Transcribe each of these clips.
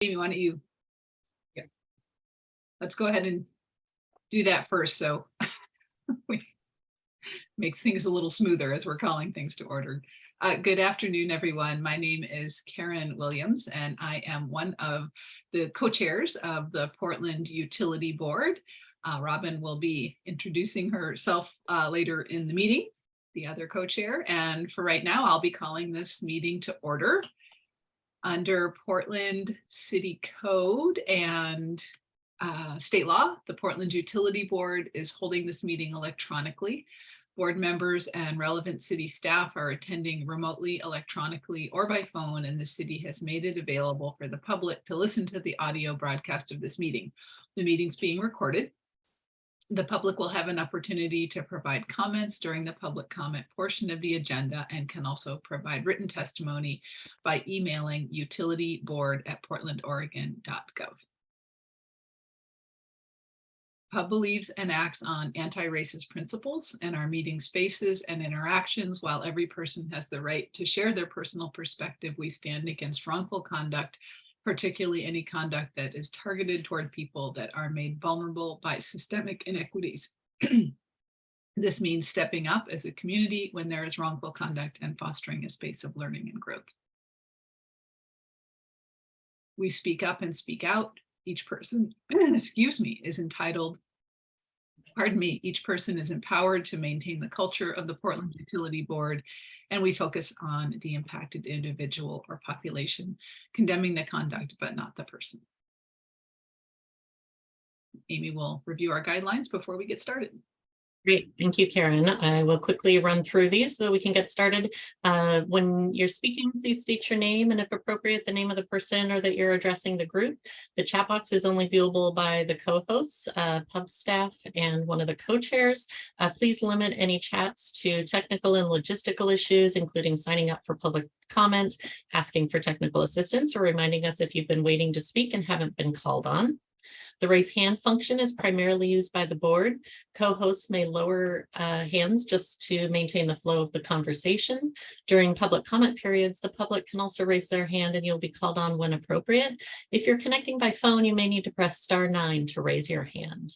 Amy, why don't you, let's go ahead and do that first. So makes things a little smoother as we're calling things to order. Good afternoon, everyone. My name is Karen Williams, and I am one of the co-chairs of the Portland Utility Board. Robin will be introducing herself later in the meeting, the other co-chair. And for right now, I'll be calling this meeting to order. Under Portland City Code and state law, the Portland Utility Board is holding this meeting electronically. Board members and relevant city staff are attending remotely, electronically, or by phone, and the city has made it available for the public to listen to the audio broadcast of this meeting. The meeting's being recorded. The public will have an opportunity to provide comments during the public comment portion of the agenda and can also provide written testimony by emailing utilityboard@portlandoregon.gov. PUB believes and acts on anti-racist principles, and our meeting spaces and interactions, while every person has the right to share their personal perspective, we stand against wrongful conduct, particularly any conduct that is targeted toward people that are made vulnerable by systemic inequities. This means stepping up as a community when there is wrongful conduct and fostering a space of learning and growth. We speak up and speak out. Each person, is entitled, each person is empowered to maintain the culture of the Portland Utility Board, and we focus on the impacted individual or population, condemning the conduct, but not the person. Amy will review our guidelines before we get started. Great, thank you, Karen. I will quickly run through these so we can get started. When you're speaking, please state your name and, if appropriate, the name of the person or that you're addressing the group. The chat box is only viewable by the co-hosts, PUB staff, and one of the co-chairs. Please limit any chats to technical and logistical issues, including signing up for public comment, asking for technical assistance, or reminding us if you've been waiting to speak and haven't been called on. The raise hand function is primarily used by the board. Co-hosts may lower hands just to maintain the flow of the conversation. During public comment periods, the public can also raise their hand and you'll be called on when appropriate. If you're connecting by phone, you may need to press *9 to raise your hand.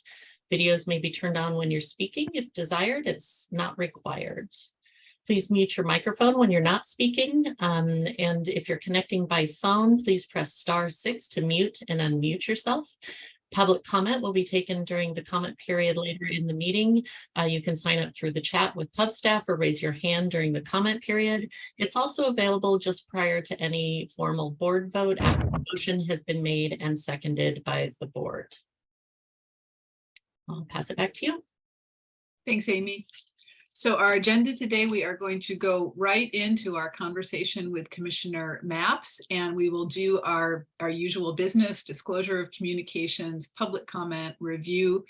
Videos may be turned on when you're speaking. If desired, it's not required. Please mute your microphone when you're not speaking. And if you're connecting by phone, please press *6 to mute and unmute yourself. Public comment will be taken during the comment period later in the meeting. You can sign up through the chat with PUB staff or raise your hand during the comment period. It's also available just prior to any formal board vote after the motion has been made and seconded by the board. I'll pass it back to you. Thanks, Amy. So our agenda today, we are going to go right into our conversation with Commissioner Mapps, and we will do our usual business, disclosure of communications, public comment, review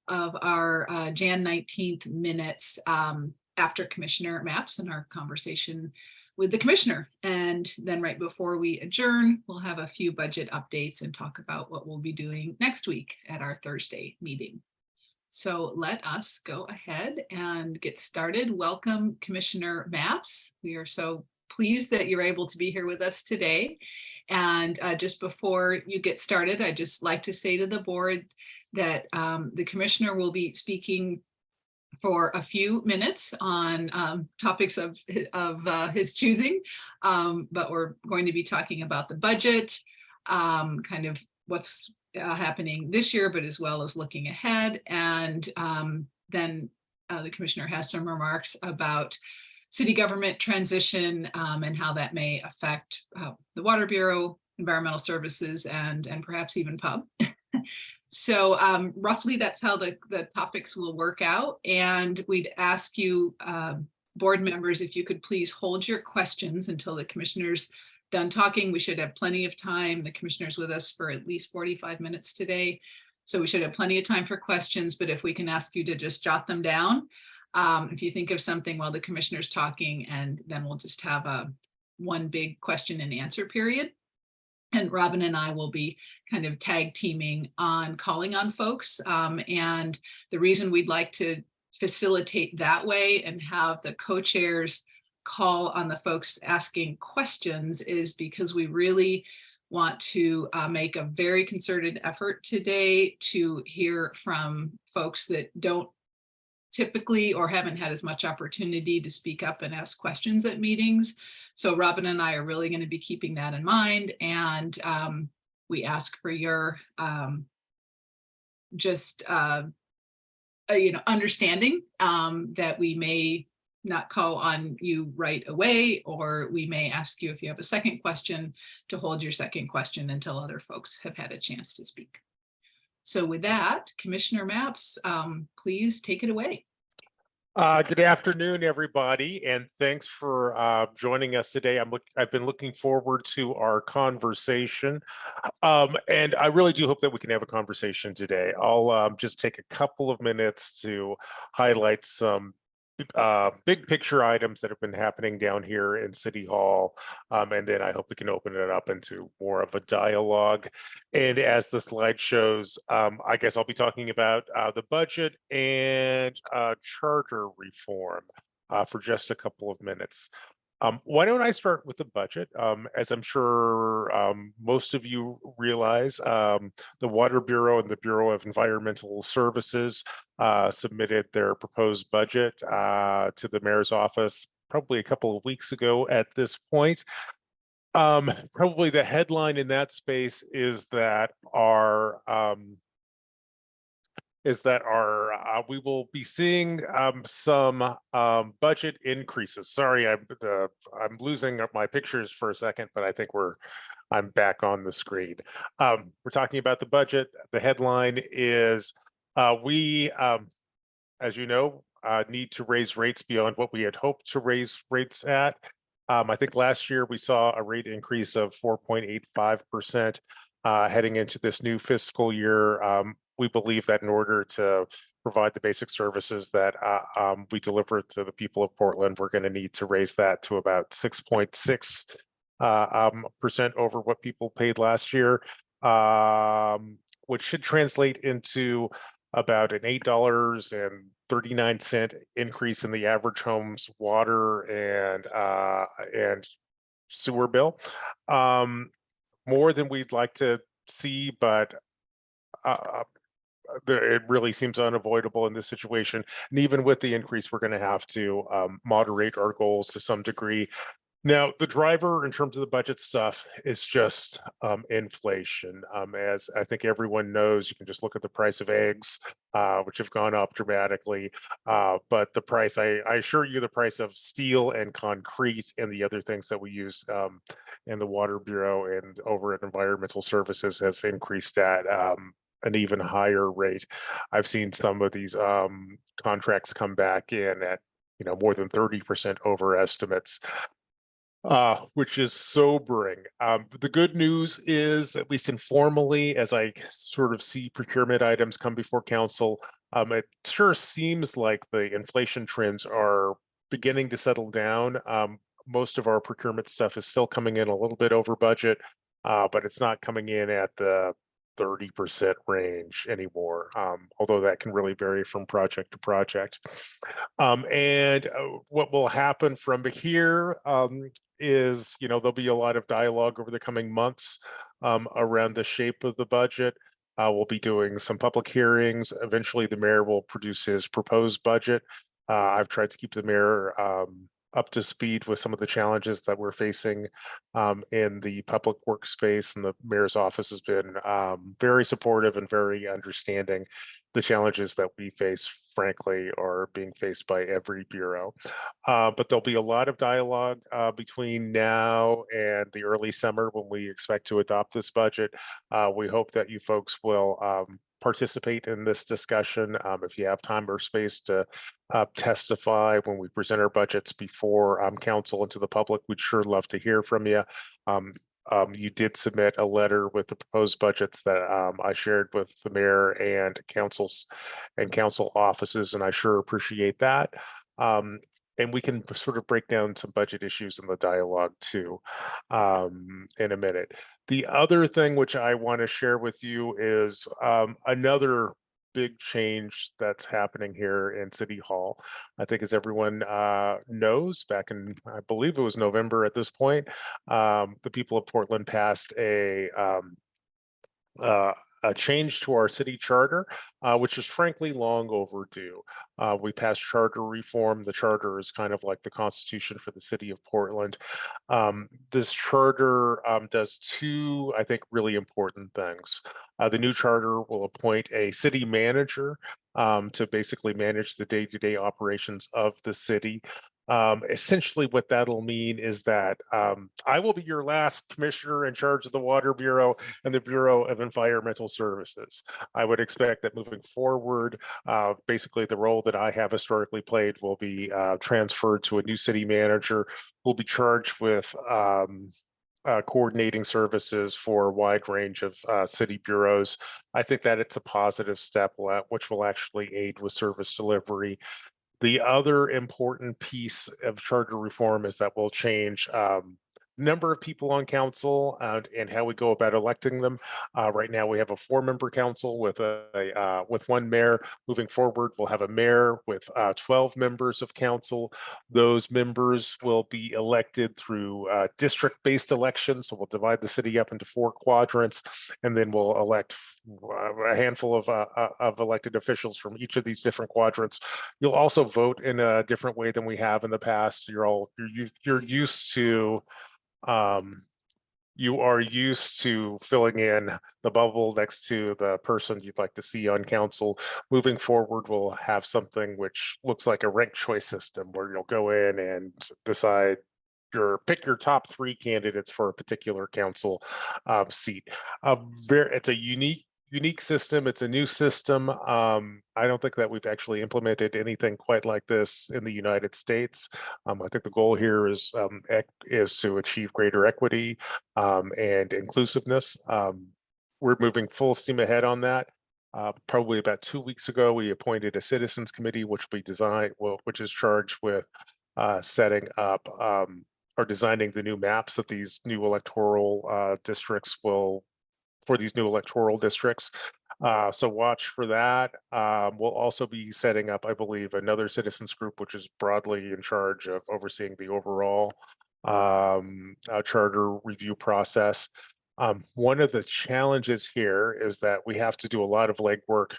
of our Jan 19th minutes after Commissioner Mapps and our conversation with the commissioner. And then right before we adjourn, we'll have a few budget updates and talk about what we'll be doing next week at our Thursday meeting. So let us go ahead and get started. Welcome, Commissioner Mapps. We are so pleased that you're able to be here with us today. And just before you get started, I'd just like to say to the board that the commissioner will be speaking for a few minutes on topics of his choosing, but we're going to be talking about the budget, kind of what's happening this year, but as well as looking ahead. And then the commissioner has some remarks about city government transition and how that may affect the Water Bureau, environmental services, and perhaps even PUB. So roughly that's how the topics will work out. And we'd ask you, board members, if you could please hold your questions until the commissioner's done talking. We should have plenty of time. The commissioner's with us for at least 45 minutes today. So we should have plenty of time for questions, but if we can ask you to just jot them down, if you think of something while the commissioner's talking, and then we'll just have one big question and answer period. And Robin and I will be kind of tag teaming on calling on folks. And the reason we'd like to facilitate that way and have the co-chairs call on the folks asking questions is because we really want to make a very concerted effort today to hear from folks that don't typically or haven't had as much opportunity to speak up and ask questions at meetings. So Robin and I are really going to be keeping that in mind, and we ask for your understanding that we may not call on you right away, or we may ask you, if you have a second question, to hold your second question until other folks have had a chance to speak. So with that, Commissioner Mapps, please take it away. Good afternoon, everybody, and thanks for joining us today. I've been looking forward to our conversation, and I really do hope that we can have a conversation today. I'll just take a couple of minutes to highlight some big picture items that have been happening down here in City Hall, and then I hope we can open it up into more of a dialogue. And as the slide shows, I guess I'll be talking about the budget and charter reform for just a couple of minutes. Why don't I start with the budget? As I'm sure most of you realize, the Water Bureau and the Bureau of Environmental Services submitted their proposed budget to the mayor's office probably a couple of weeks ago at this point. Probably the headline in that space is that we will be seeing some budget increases. Sorry, I'm losing my pictures for a second, but I think I'm back on the screen. We're talking about the budget. The headline is we, as you know, need to raise rates beyond what we had hoped to raise rates at. I think last year we saw a rate increase of 4.85%. Heading into this new fiscal year, we believe that in order to provide the basic services that we deliver to the people of Portland, we're going to need to raise that to about 6.6% over what people paid last year, which should translate into about an $8.39 increase in the average home's water and sewer bill. More than we'd like to see, but it really seems unavoidable in this situation. And even with the increase, we're going to have to moderate our goals to some degree. Now, the driver in terms of the budget stuff is just inflation. As I think everyone knows, you can just look at the price of eggs, which have gone up dramatically. But the price, I assure you, the price of steel and concrete and the other things that we use in the Water Bureau and over at Environmental Services has increased at an even higher rate. I've seen some of these contracts come back in at more than 30% over estimates. Which is sobering. The good news is, at least informally, as I sort of see procurement items come before council, it sure seems like the inflation trends are beginning to settle down. Most of our procurement stuff is still coming in a little bit over budget, but it's not coming in at the 30% range anymore, although that can really vary from project to project. And what will happen from here is, there'll be a lot of dialogue over the coming months around the shape of the budget. We'll be doing some public hearings. Eventually, the mayor will produce his proposed budget. I've tried to keep the mayor up to speed with some of the challenges that we're facing in the public workspace, and the mayor's office has been very supportive and very understanding. The challenges that we face, frankly, are being faced by every bureau. But there'll be a lot of dialogue between now and the early summer when we expect to adopt this budget. We hope that you folks will participate in this discussion. If you have time or space to testify when we present our budgets before council and to the public, we'd sure love to hear from you. You did submit a letter with the proposed budgets that I shared with the mayor and council offices, and I sure appreciate that. And we can sort of break down some budget issues in the dialogue too in a minute. The other thing which I want to share with you is another big change that's happening here in City Hall. I think as everyone knows, back in, I believe it was November at this point, the people of Portland passed uh, a change to our city charter, which is frankly long overdue. We passed charter reform. The charter is kind of like the constitution for the city of Portland. This charter does two, I think, really important things. The new charter will appoint a city manager to basically manage the day-to-day operations of the city. Essentially, what that'll mean is that I will be your last commissioner in charge of the Water Bureau and the Bureau of Environmental Services. I would expect that moving forward, basically the role that I have historically played will be transferred to a new city manager who will be charged with coordinating services for a wide range of city bureaus. I think that it's a positive step, which will actually aid with service delivery. The other important piece of charter reform is that we'll change number of people on council and how we go about electing them. Right now, we have a 4-member council with with one mayor. Moving forward, we'll have a mayor with 12 members of council. Those members will be elected through district-based elections. So we'll divide the city up into 4 quadrants, and then we'll elect a handful of elected officials from each of these different quadrants. You'll also vote in a different way than we have in the past. You're used to you are used to filling in the bubble next to the person you'd like to see on council. Moving forward, we'll have something which looks like a ranked choice system where you'll go in and decide pick your top 3 candidates for a particular council seat. It's a unique system. It's a new system. I don't think that we've actually implemented anything quite like this in the United States. I think the goal here is to achieve greater equity and inclusiveness. We're moving full steam ahead on that. Probably about 2 weeks ago, we appointed a citizens committee, which which is charged with setting up or designing the new maps that these new electoral districts will for these new electoral districts. So watch for that. We'll also be setting up, I believe, another citizens group, which is broadly in charge of overseeing the overall charter review process. One of the challenges here is that we have to do a lot of legwork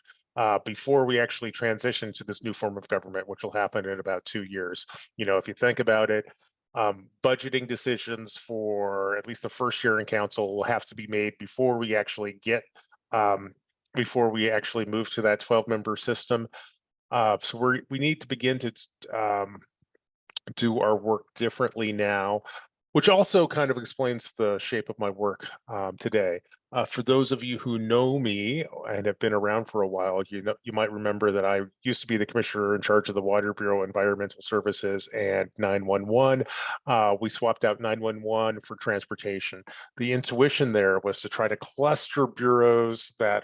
before we actually transition to this new form of government, which will happen in about 2 years. You know, if you think about it, budgeting decisions for at least the first year in council will have to be made before we actually move to that 12-member system. So we need to begin to do our work differently now, which also kind of explains the shape of my work today. For those of you who know me and have been around for a while, you might remember that I used to be the commissioner in charge of the Water Bureau, Environmental Services, and 911. We swapped out 911 for transportation. The intuition there was to try to cluster bureaus that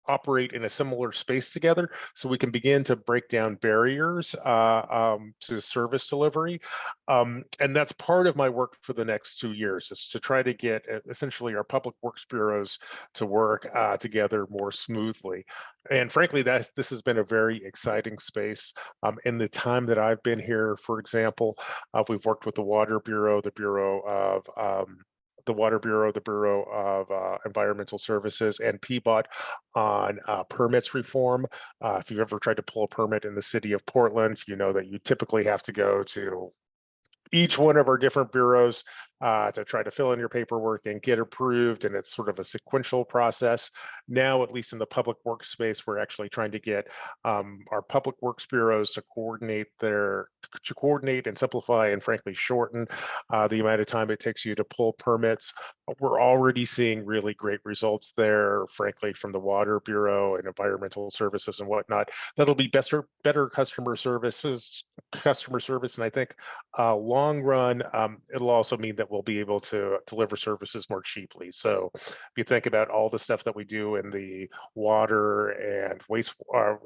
operate in a similar space together so we can begin to break down barriers to service delivery. And that's part of my work for the next 2 years, is to try to get essentially our public works bureaus to work together more smoothly. And frankly, this has been a very exciting space. In the time that I've been here, for example, we've worked with the Water Bureau, the Bureau of the Bureau of Environmental Services, and PBOT on permits reform. If you've ever tried to pull a permit in the city of Portland, you know that you typically have to go to each one of our different bureaus to try to fill in your paperwork and get approved, and it's sort of a sequential process. Now, at least in the public works space, we're actually trying to get our public works bureaus to coordinate and simplify and frankly shorten the amount of time it takes you to pull permits. We're already seeing really great results there, frankly, from the Water Bureau and Environmental Services and whatnot. That'll be better customer service, and I think long run, it'll also mean that we'll be able to deliver services more cheaply. So if you think about all the stuff that we do in the water and waste,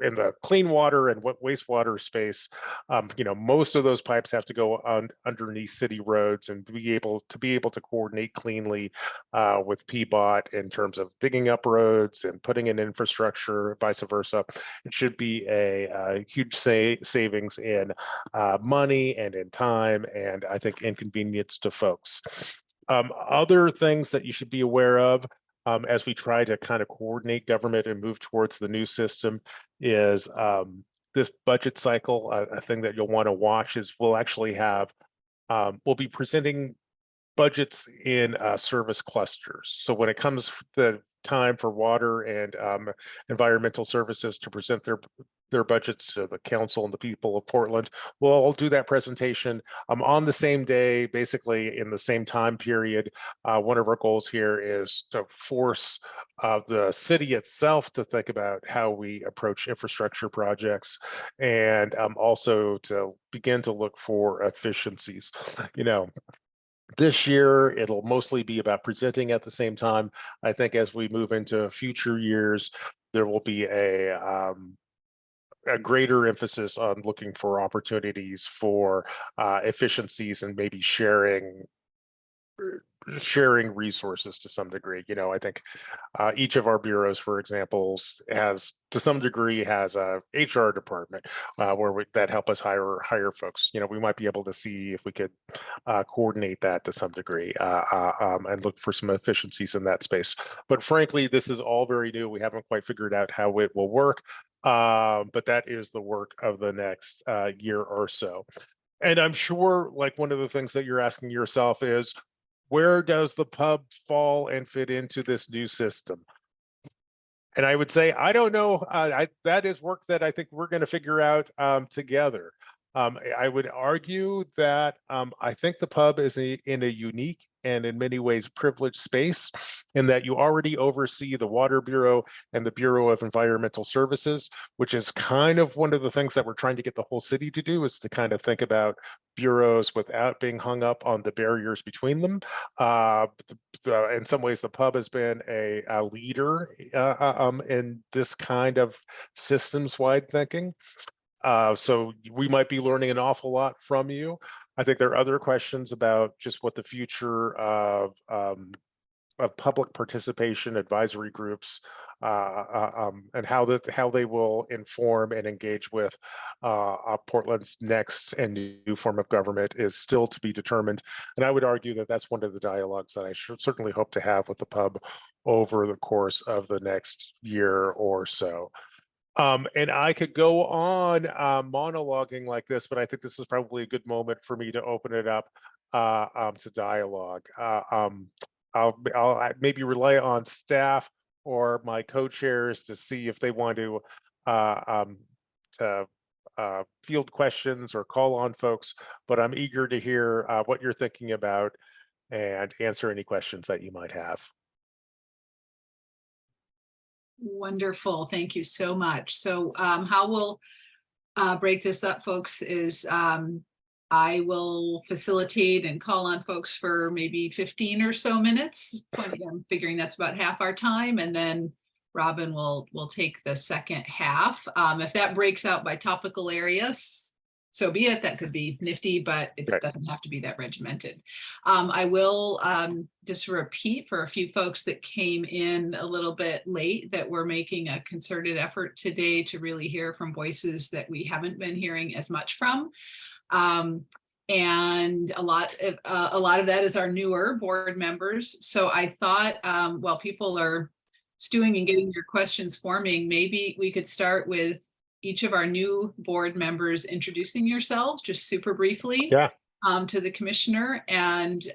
in the clean water and wastewater space, most of those pipes have to go on underneath city roads and be able to coordinate cleanly with PBOT in terms of digging up roads and putting in infrastructure, vice versa. It should be a huge savings in money and in time, and I think inconvenience to folks. Other things that you should be aware of as we try to kind of coordinate government and move towards the new system is this budget cycle. A thing that you'll want to watch is we'll be presenting budgets in service clusters. So when it comes the time for water and environmental services to present their budgets to the council and the people of Portland, we'll all do that presentation on the same day, basically in the same time period. One of our goals here is to force the city itself to think about how we approach infrastructure projects, and also to begin to look for efficiencies. This year, it'll mostly be about presenting at the same time. I think as we move into future years, there will be a greater emphasis on looking for opportunities for efficiencies and maybe sharing resources to some degree. I think each of our bureaus, for example, has to some degree has a HR department that help us hire folks. We might be able to see if we could coordinate that to some degree and look for some efficiencies in that space. But frankly, this is all very new. We haven't quite figured out how it will work, but that is the work of the next year or so. And I'm sure, like, one of the things that you're asking yourself is, where does the pub fall and fit into this new system? And I would say, I don't know. That is work that I think we're going to figure out together. I would argue that I think the pub is in a unique and in many ways privileged space, in that you already oversee the Water Bureau and the Bureau of Environmental Services, which is kind of one of the things that we're trying to get the whole city to do, is to kind of think about bureaus without being hung up on the barriers between them. In some ways, the pub has been a leader in this kind of systems-wide thinking. So we might be learning an awful lot from you. I think there are other questions about just what the future of public participation advisory groups and how they will inform and engage with Portland's next and new form of government is still to be determined. And I would argue that that's one of the dialogues that I certainly hope to have with the pub over the course of the next year or so. And I could go on monologuing like this, but I think this is probably a good moment for me to open it up to dialogue. I'll maybe rely on staff or my co-chairs to see if they want to field questions or call on folks, but I'm eager to hear what you're thinking about and answer any questions that you might have. Wonderful. Thank you so much. So how we'll break this up, folks, is I will facilitate and call on folks for maybe 15 or so minutes. 20, I'm figuring that's about half our time. And then Robin will take the second half. If that breaks out by topical areas, so be it. That could be nifty, but it doesn't have to be that regimented. I will just repeat for a few folks that came in a little bit late that we're making a concerted effort today to really hear from voices that we haven't been hearing as much from. And a lot of that is our newer board members. So I thought while people are stewing and getting your questions forming, maybe we could start with each of our new board members introducing yourselves just super briefly to the commissioner, and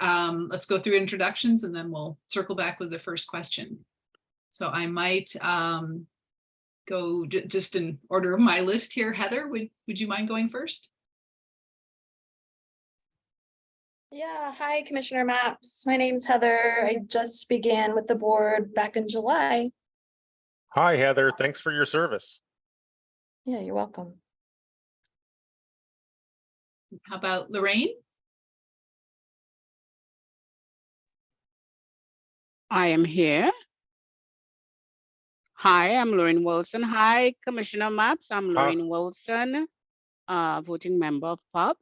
let's go through introductions and then we'll circle back with the first question. So I might go just in order of my list here. Heather, would you mind going first? Yeah, hi, Commissioner Mapps. My name's Heather. I just began with the board back in July. Hi, Heather. Thanks for your service. Yeah, you're welcome. How about Lorraine? I am here. Hi, I'm Lorraine Wilson. Hi, Commissioner Mapps. I'm Hi. Lorraine Wilson, voting member of PUB.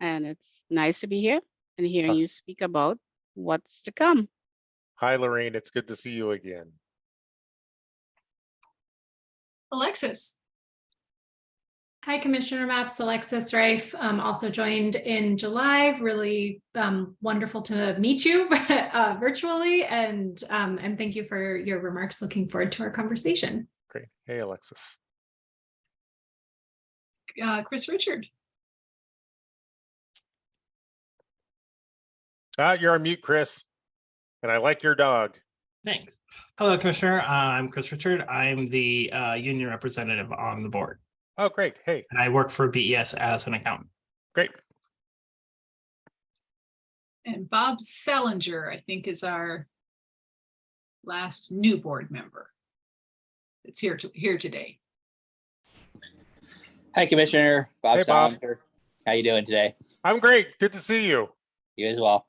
And it's nice to be here and hearing you speak about what's to come. Hi, Lorraine. It's good to see you again. Alexis. Hi, Commissioner Mapps, Alexis Rife, also joined in July. Really wonderful to meet you virtually, and thank you for your remarks. Looking forward to our conversation. Great. Hey, Alexis. Chris Richard. You're on mute, Chris. And I like your dog. Thanks. Hello, Commissioner. I'm Chris Richard. I'm the union representative on the board. Oh, great. Hey, And I work for BES as an accountant. great. And Bob Salinger, I think, is our last new board member. It's here today. Hi, Commissioner Bob Hey, Bob. Salinger. How you doing today? I'm great. Good to see you. You as well.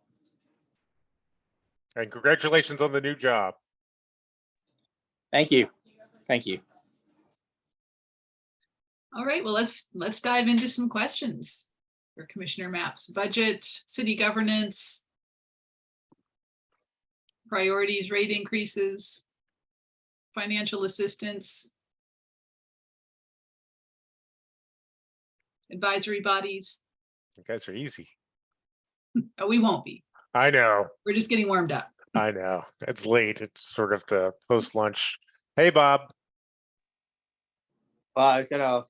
And congratulations on the new job. Thank you. Thank you. All right, well, let's dive into some questions for Commissioner Mapps. Budget, city governance, priorities, rate increases, financial assistance, advisory bodies. You guys are easy. Oh, we won't be. I know. We're just getting warmed up. I know. It's late. It's sort of the post-lunch. Hey, Bob. Well, I was gonna,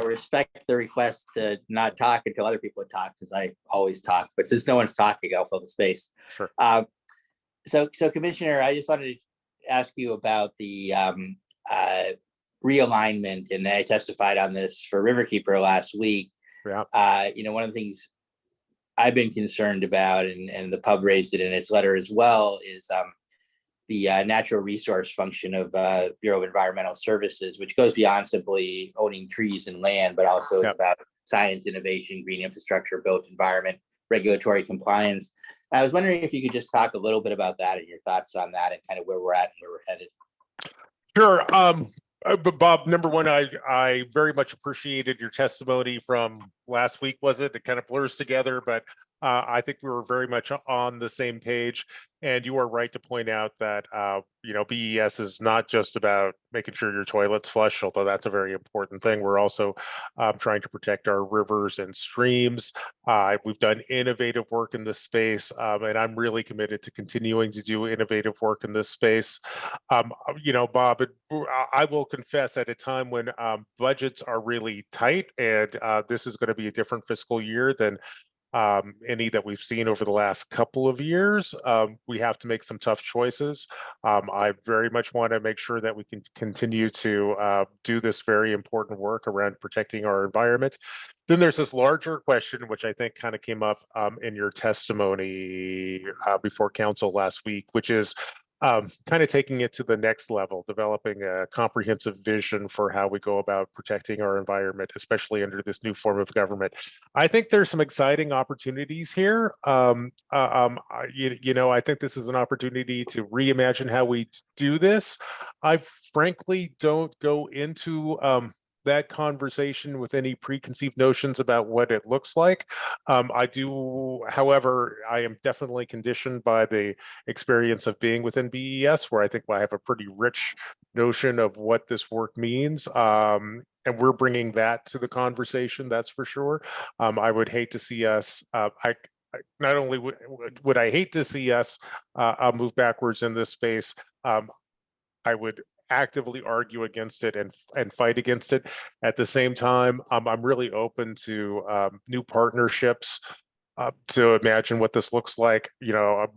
respect the request to not talk until other people talk, because I always talk. But since no one's talking, I'll fill the space. Sure. So Commissioner, I just wanted to ask you about the realignment, and I testified on this for Riverkeeper last week. Yeah. One of the things I've been concerned about, and the pub raised it in its letter as well, is the natural resource function of Bureau of Environmental Services, which goes beyond simply owning trees and land, but also is about science, innovation, green infrastructure, built environment, regulatory compliance. I was wondering if you could just talk a little bit about that and your thoughts on that and kind of where we're at and where we're headed. Sure. But Bob, number one, I very much appreciated your testimony from last week, was it? It kind of blurs together, but I think we were very much on the same page. And you are right to point out that, BES is not just about making sure your toilet's flush, although that's a very important thing. We're also trying to protect our rivers and streams. We've done innovative work in this space, and I'm really committed to continuing to do innovative work in this space. Bob, I will confess, at a time when budgets are really tight, and this is going to be a different fiscal year than any that we've seen over the last couple of years, we have to make some tough choices. I very much want to make sure that we can continue to do this very important work around protecting our environment. Then there's this larger question, which I think kind of came up in your testimony before council last week, which is kind of taking it to the next level, developing a comprehensive vision for how we go about protecting our environment, especially under this new form of government. I think there's some exciting opportunities here. I think this is an opportunity to reimagine how we do this. I frankly don't go into that conversation with any preconceived notions about what it looks like. I do, however, I am definitely conditioned by the experience of being within BES, where I think I have a pretty rich notion of what this work means. And we're bringing that to the conversation, that's for sure. I would hate to see us, not only would I hate to see us move backwards in this space, I would actively argue against it and fight against it. At the same time, I'm really open to new partnerships to imagine what this looks like.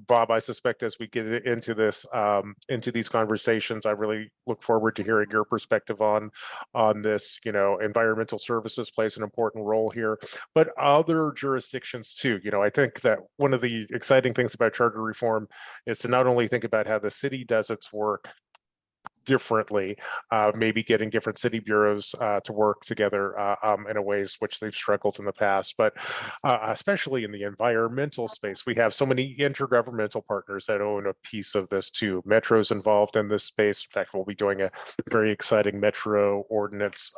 Bob, I suspect as we get into this, into these conversations, I really look forward to hearing your perspective on this. Environmental services plays an important role here, but other jurisdictions too. I think that one of the exciting things about charter reform is to not only think about how the city does its work, differently, maybe getting different city bureaus to work together in a ways which they've struggled in the past. But especially in the environmental space, we have so many intergovernmental partners that own a piece of this too. Metro's involved in this space. In fact, we'll be doing a very exciting metro ordinance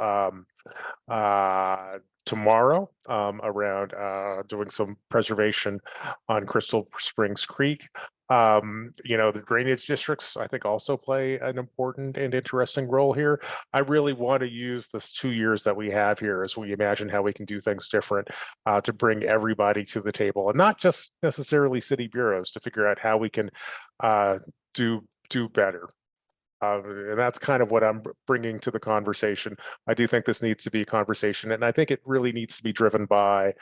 tomorrow around doing some preservation on Crystal Springs Creek. The drainage districts, I think, also play an important and interesting role here. I really want to use this 2 years that we have here as we imagine how we can do things different to bring everybody to the table, and not just necessarily city bureaus, to figure out how we can do better. And that's kind of what I'm bringing to the conversation. I do think this needs to be a conversation, and I think it really needs to be driven by,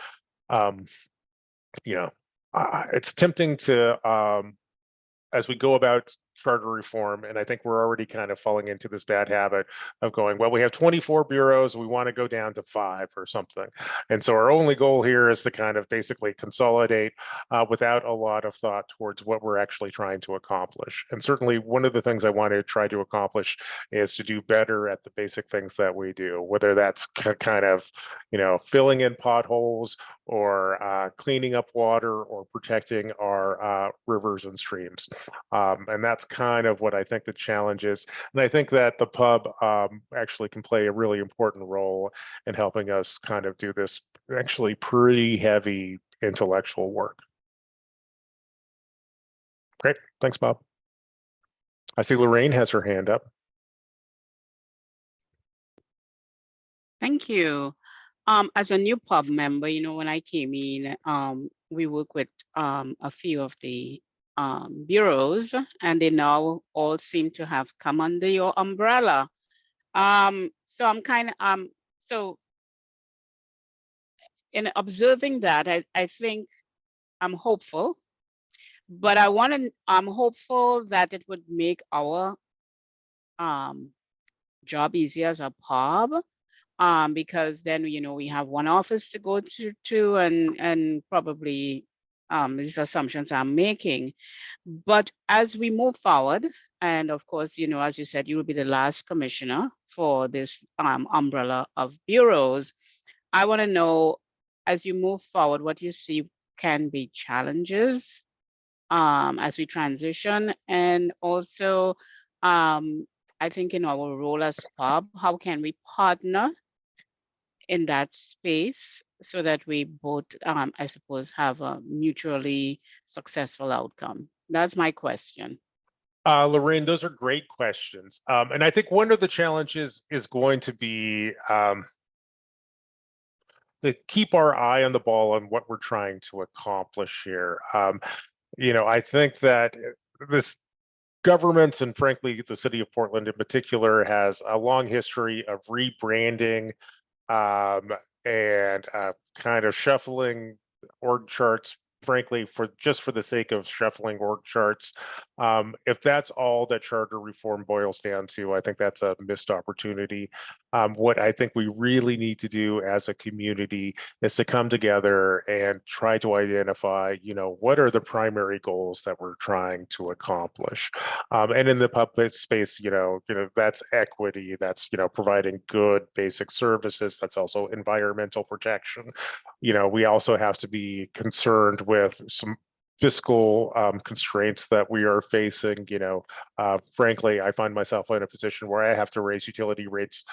it's tempting to, as we go about charter reform, and I think we're already kind of falling into this bad habit of going, well, we have 24 bureaus, we want to go down to 5 or something. And so our only goal here is to kind of basically consolidate without a lot of thought towards what we're actually trying to accomplish. And certainly one of the things I want to try to accomplish is to do better at the basic things that we do, whether that's kind of, filling in potholes or cleaning up water or protecting our rivers and streams. And that's kind of what I think the challenge is. And I think that the pub actually can play a really important role in helping us kind of do this actually pretty heavy intellectual work. Great. Thanks, Bob. I see Lorraine has her hand up. Thank you. As a new pub member, when I came in, we work with a few of the bureaus, and they now all seem to have come under your umbrella. So I'm kind of so in observing that, I think I'm hopeful, but I'm hopeful that it would make our job easier as a pub. Because then we have one office to go to and probably these assumptions I'm making. But as we move forward, and of course, as you said, you will be the last commissioner for this umbrella of bureaus. I want to know, as you move forward, what you see can be challenges as we transition, and also I think in our role as pub, how can we partner in that space so that we both, I suppose, have a mutually successful outcome? That's my question. Lorraine, those are great questions. And I think one of the challenges is going to be to keep our eye on the ball on what we're trying to accomplish here. I think that this government, and frankly, the city of Portland in particular, has a long history of rebranding and kind of shuffling org charts, frankly, for the sake of shuffling org charts. If that's all that charter reform boils down to, I think that's a missed opportunity. What I think we really need to do as a community is to come together and try to identify, what are the primary goals that we're trying to accomplish. And in the public space, that's equity, that's, providing good basic services, that's also environmental protection. We also have to be concerned with some fiscal constraints that we are facing. Frankly, I find myself in a position where I have to raise utility rates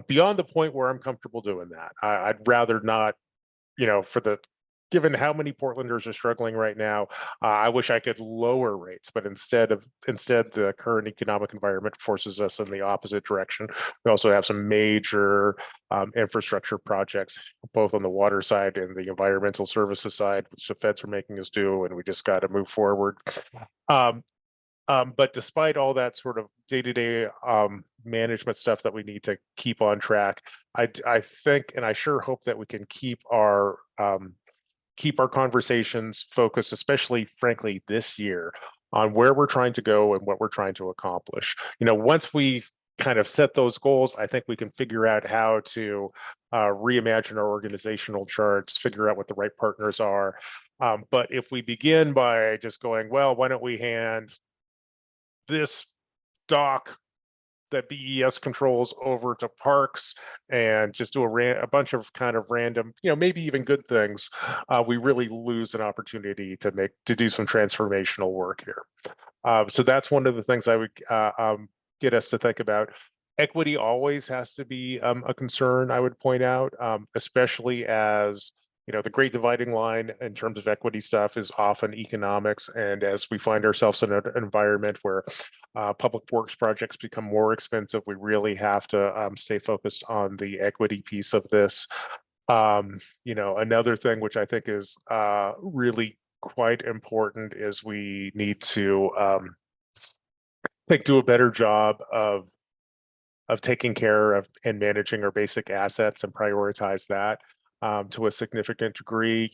beyond the point where I'm comfortable doing that. I'd rather not, given how many Portlanders are struggling right now, I wish I could lower rates, but instead the current economic environment forces us in the opposite direction. We also have some major infrastructure projects, both on the water side and the environmental services side, which the feds are making us do, and we just got to move forward. But despite all that sort of day-to-day management stuff that we need to keep on track, I think, and I sure hope that we can keep our conversations focused, especially frankly this year, on where we're trying to go and what we're trying to accomplish. Once we've kind of set those goals, I think we can figure out how to reimagine our organizational charts, figure out what the right partners are. But if we begin by just going, well, why don't we hand this doc that BES controls over to parks and just do a bunch of kind of random, maybe even good things, we really lose an opportunity to do some transformational work here. So that's one of the things I would get us to think about. Equity always has to be a concern, I would point out, especially as the great dividing line in terms of equity stuff is often economics. And as we find ourselves in an environment where public works projects become more expensive, we really have to stay focused on the equity piece of this. Another thing which I think is really quite important is we need to do a better job of taking care of and managing our basic assets and prioritize that to a significant degree.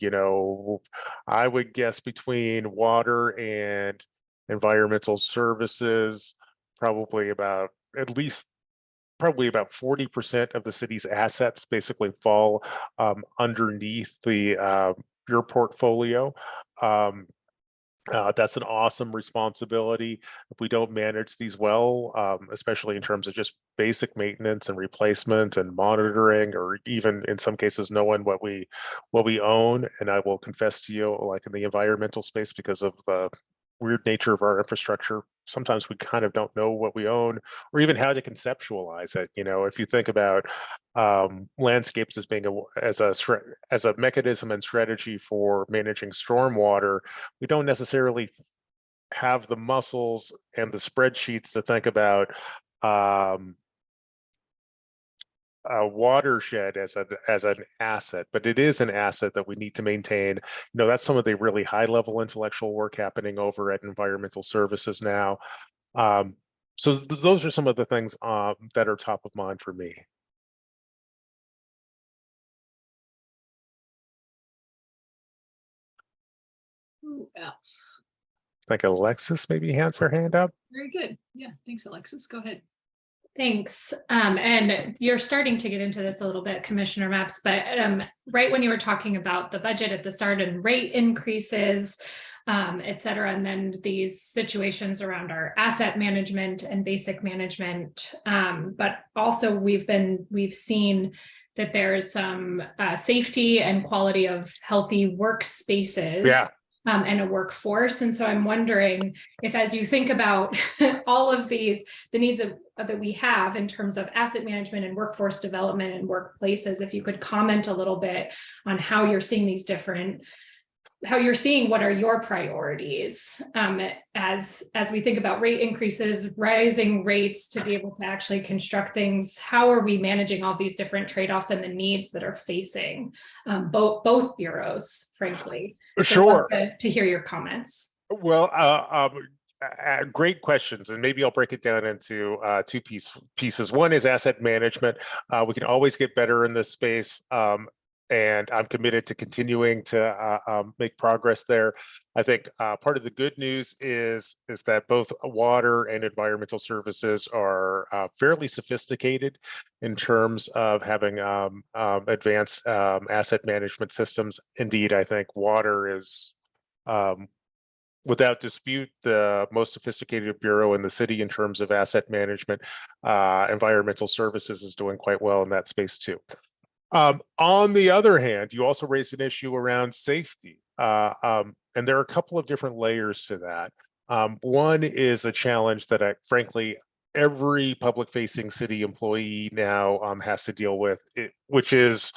I would guess between water and environmental services, probably about 40% of the city's assets basically fall underneath your portfolio. That's an awesome responsibility. If we don't manage these well, especially in terms of just basic maintenance and replacement and monitoring, or even in some cases knowing what we own. And I will confess to you, like in the environmental space, because of the weird nature of our infrastructure, sometimes we kind of don't know what we own or even how to conceptualize it. If you think about landscapes as being as a mechanism and strategy for managing stormwater, we don't necessarily have the muscles and the spreadsheets to think about a watershed as an asset, but it is an asset that we need to maintain. That's some of the really high level intellectual work happening over at environmental services now. So those are some of the things that are top of mind for me. Who else? I think Alexis maybe has her hand up. Very good. Yeah, thanks, Alexis. Go ahead. Thanks. And you're starting to get into this a little bit, Commissioner Mapps, but right when you were talking about the budget at the start and rate increases, et cetera, and then these situations around our asset management and basic management, but also we've seen that there's some safety and quality of healthy workspaces. Yeah. And a workforce. And so I'm wondering if, as you think about all of the needs that we have in terms of asset management and workforce development and workplaces, if you could comment a little bit on how you're seeing what are your priorities as we think about rate increases, rising rates to be able to actually construct things. How are we managing all these different trade-offs and the needs that are facing both bureaus, frankly? Sure. So to hear your comments. Well, great questions, and maybe I'll break it down into two pieces. One is asset management. We can always get better in this space. And I'm committed to continuing to make progress there. I think part of the good news is that both water and environmental services are fairly sophisticated in terms of having advanced asset management systems. Indeed, I think water is, without dispute, the most sophisticated bureau in the city in terms of asset management. Environmental services is doing quite well in that space too. On the other hand, you also raised an issue around safety, and there are a couple of different layers to that. One is a challenge that frankly, every public-facing city employee now has to deal with, which is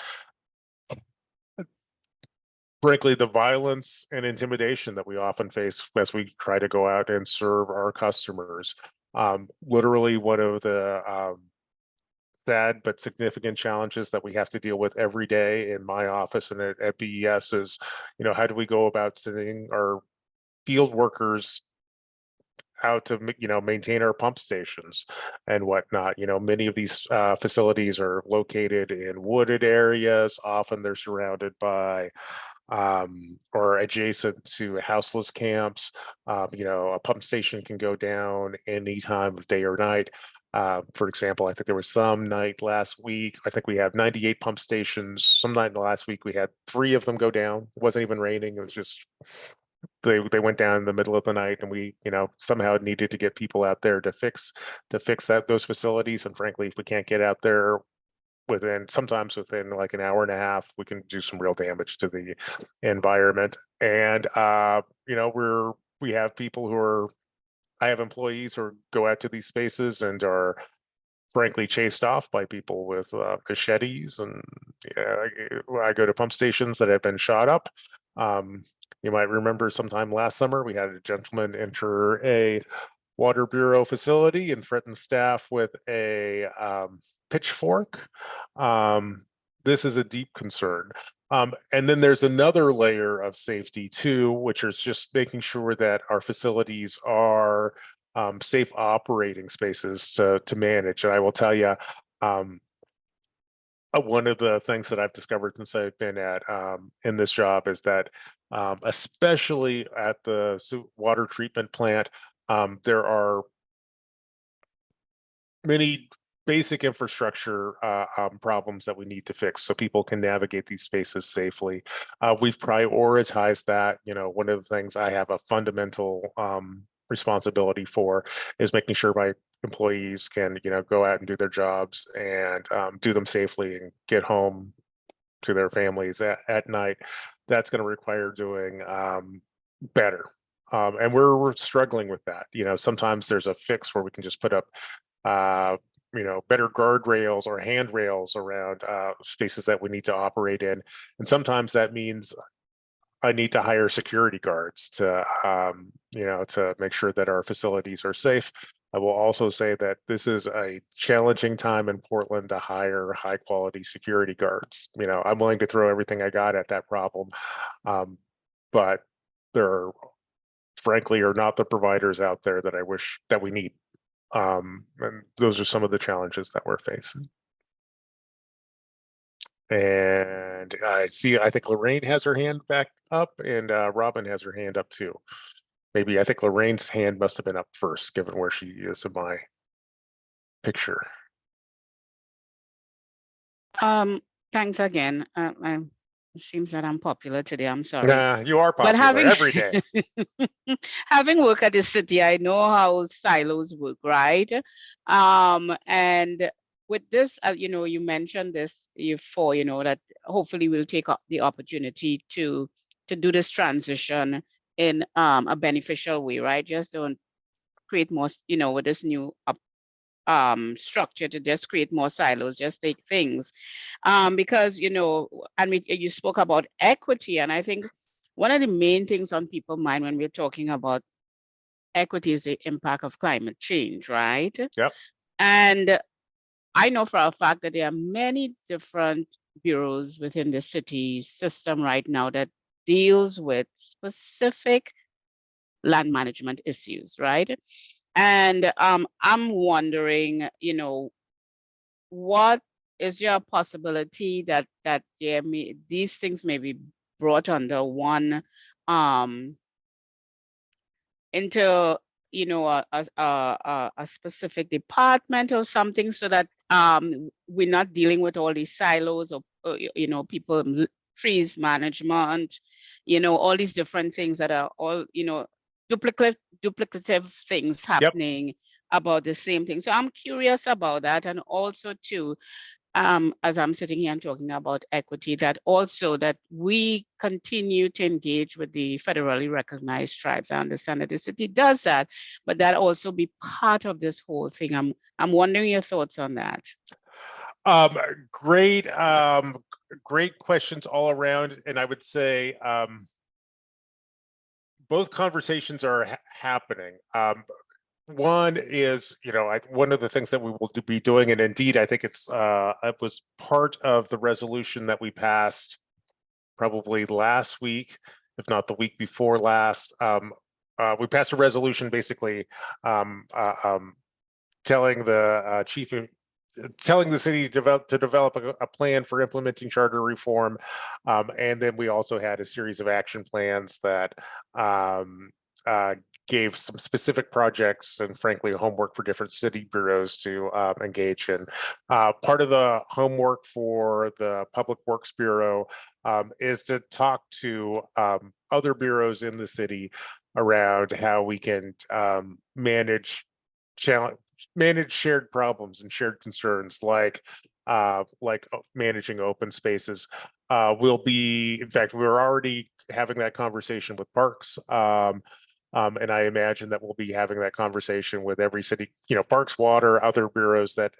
frankly the violence and intimidation that we often face as we try to go out and serve our customers. Literally, one of the sad but significant challenges that we have to deal with every day in my office and at BES is, how do we go about sending our field workers out to, maintain our pump stations and whatnot. Many of these facilities are located in wooded areas. Often they're surrounded by or adjacent to houseless camps. A pump station can go down any time of day or night. For example, I think there was some night last week, I think we have 98 pump stations. Some night last week, we had 3 of them go down. It wasn't even raining. It was just they went down in the middle of the night, and we, somehow needed to get people out there to fix those facilities. And frankly, if we can't get out there sometimes within like an hour and a half, we can do some real damage to the environment. And we have people I have employees who go out to these spaces and are frankly chased off by people with machetes. And I go to pump stations that have been shot up. You might remember sometime last summer, we had a gentleman enter a Water Bureau facility and threaten staff with a pitchfork. This is a deep concern. And then there's another layer of safety too, which is just making sure that our facilities are safe operating spaces to manage. And I will tell you, one of the things that I've discovered since I've been in this job is that, especially at the water treatment plant, there are many basic infrastructure problems that we need to fix so people can navigate these spaces safely. We've prioritized that. One of the things I have a fundamental responsibility for is making sure my employees can, go out and do their jobs and do them safely and get home to their families at night. That's going to require doing better. And we're struggling with that. Sometimes there's a fix where we can just put up better guardrails or handrails around spaces that we need to operate in. And sometimes that means I need to hire security guards to make sure that our facilities are safe. I will also say that this is a challenging time in Portland to hire high quality security guards. I'm willing to throw everything I got at that problem. But there frankly are not the providers out there that I wish that we need. And those are some of the challenges that we're facing. And I think Lorraine has her hand back up, and Robin has her hand up too. I think Lorraine's hand must have been up first, given where she is in my picture. Thanks again. It seems that I'm popular today. I'm sorry. Nah, you are popular every day. Having worked at the city, I know how silos work, right? And with this, you mentioned this before, that hopefully we'll take the opportunity to do this transition in a beneficial way, right? Just don't create more, with this new structure to just create more silos, just take things. Because, you spoke about equity, and I think one of the main things on people's mind when we're talking about equity is the impact of climate change, right? Yep. And I know for a fact that there are many different bureaus within the city system right now that deals with specific land management issues, right? And I'm wondering, what is your possibility that these things may be brought under one into a specific department or something, so that we're not dealing with all these silos of people, trees management, all these different things that are all duplicative things happening about the same thing. So I'm curious about that. And also too, as I'm sitting here and talking about equity, that we continue to engage with the federally recognized tribes. I understand that the city does that, but that also be part of this whole thing. I'm wondering your thoughts on that. Great questions all around. And I would say both conversations are happening. One is, one of the things that we will be doing, and indeed, I think it was part of the resolution that we passed probably last week, if not the week before last. We passed a resolution basically telling the telling the city to develop a plan for implementing charter reform. And then we also had a series of action plans that gave some specific projects and frankly homework for different city bureaus to engage in. Part of the homework for the Public Works Bureau is to talk to other bureaus in the city around how we can manage shared problems and shared concerns like managing open spaces. We'll be, in fact, we're already having that conversation with parks. And I imagine that we'll be having that conversation with every city, parks, water, other bureaus that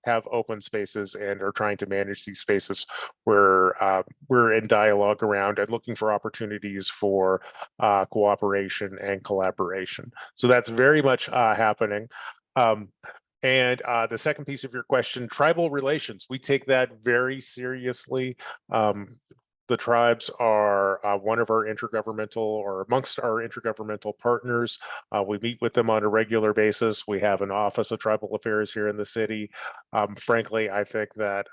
have open spaces and are trying to manage these spaces where we're in dialogue around and looking for opportunities for cooperation and collaboration. So that's very much happening. And the second piece of your question, tribal relations, we take that very seriously. The tribes are one of our intergovernmental or amongst our intergovernmental partners. We meet with them on a regular basis. We have an Office of Tribal Affairs here in the city. Frankly, I think that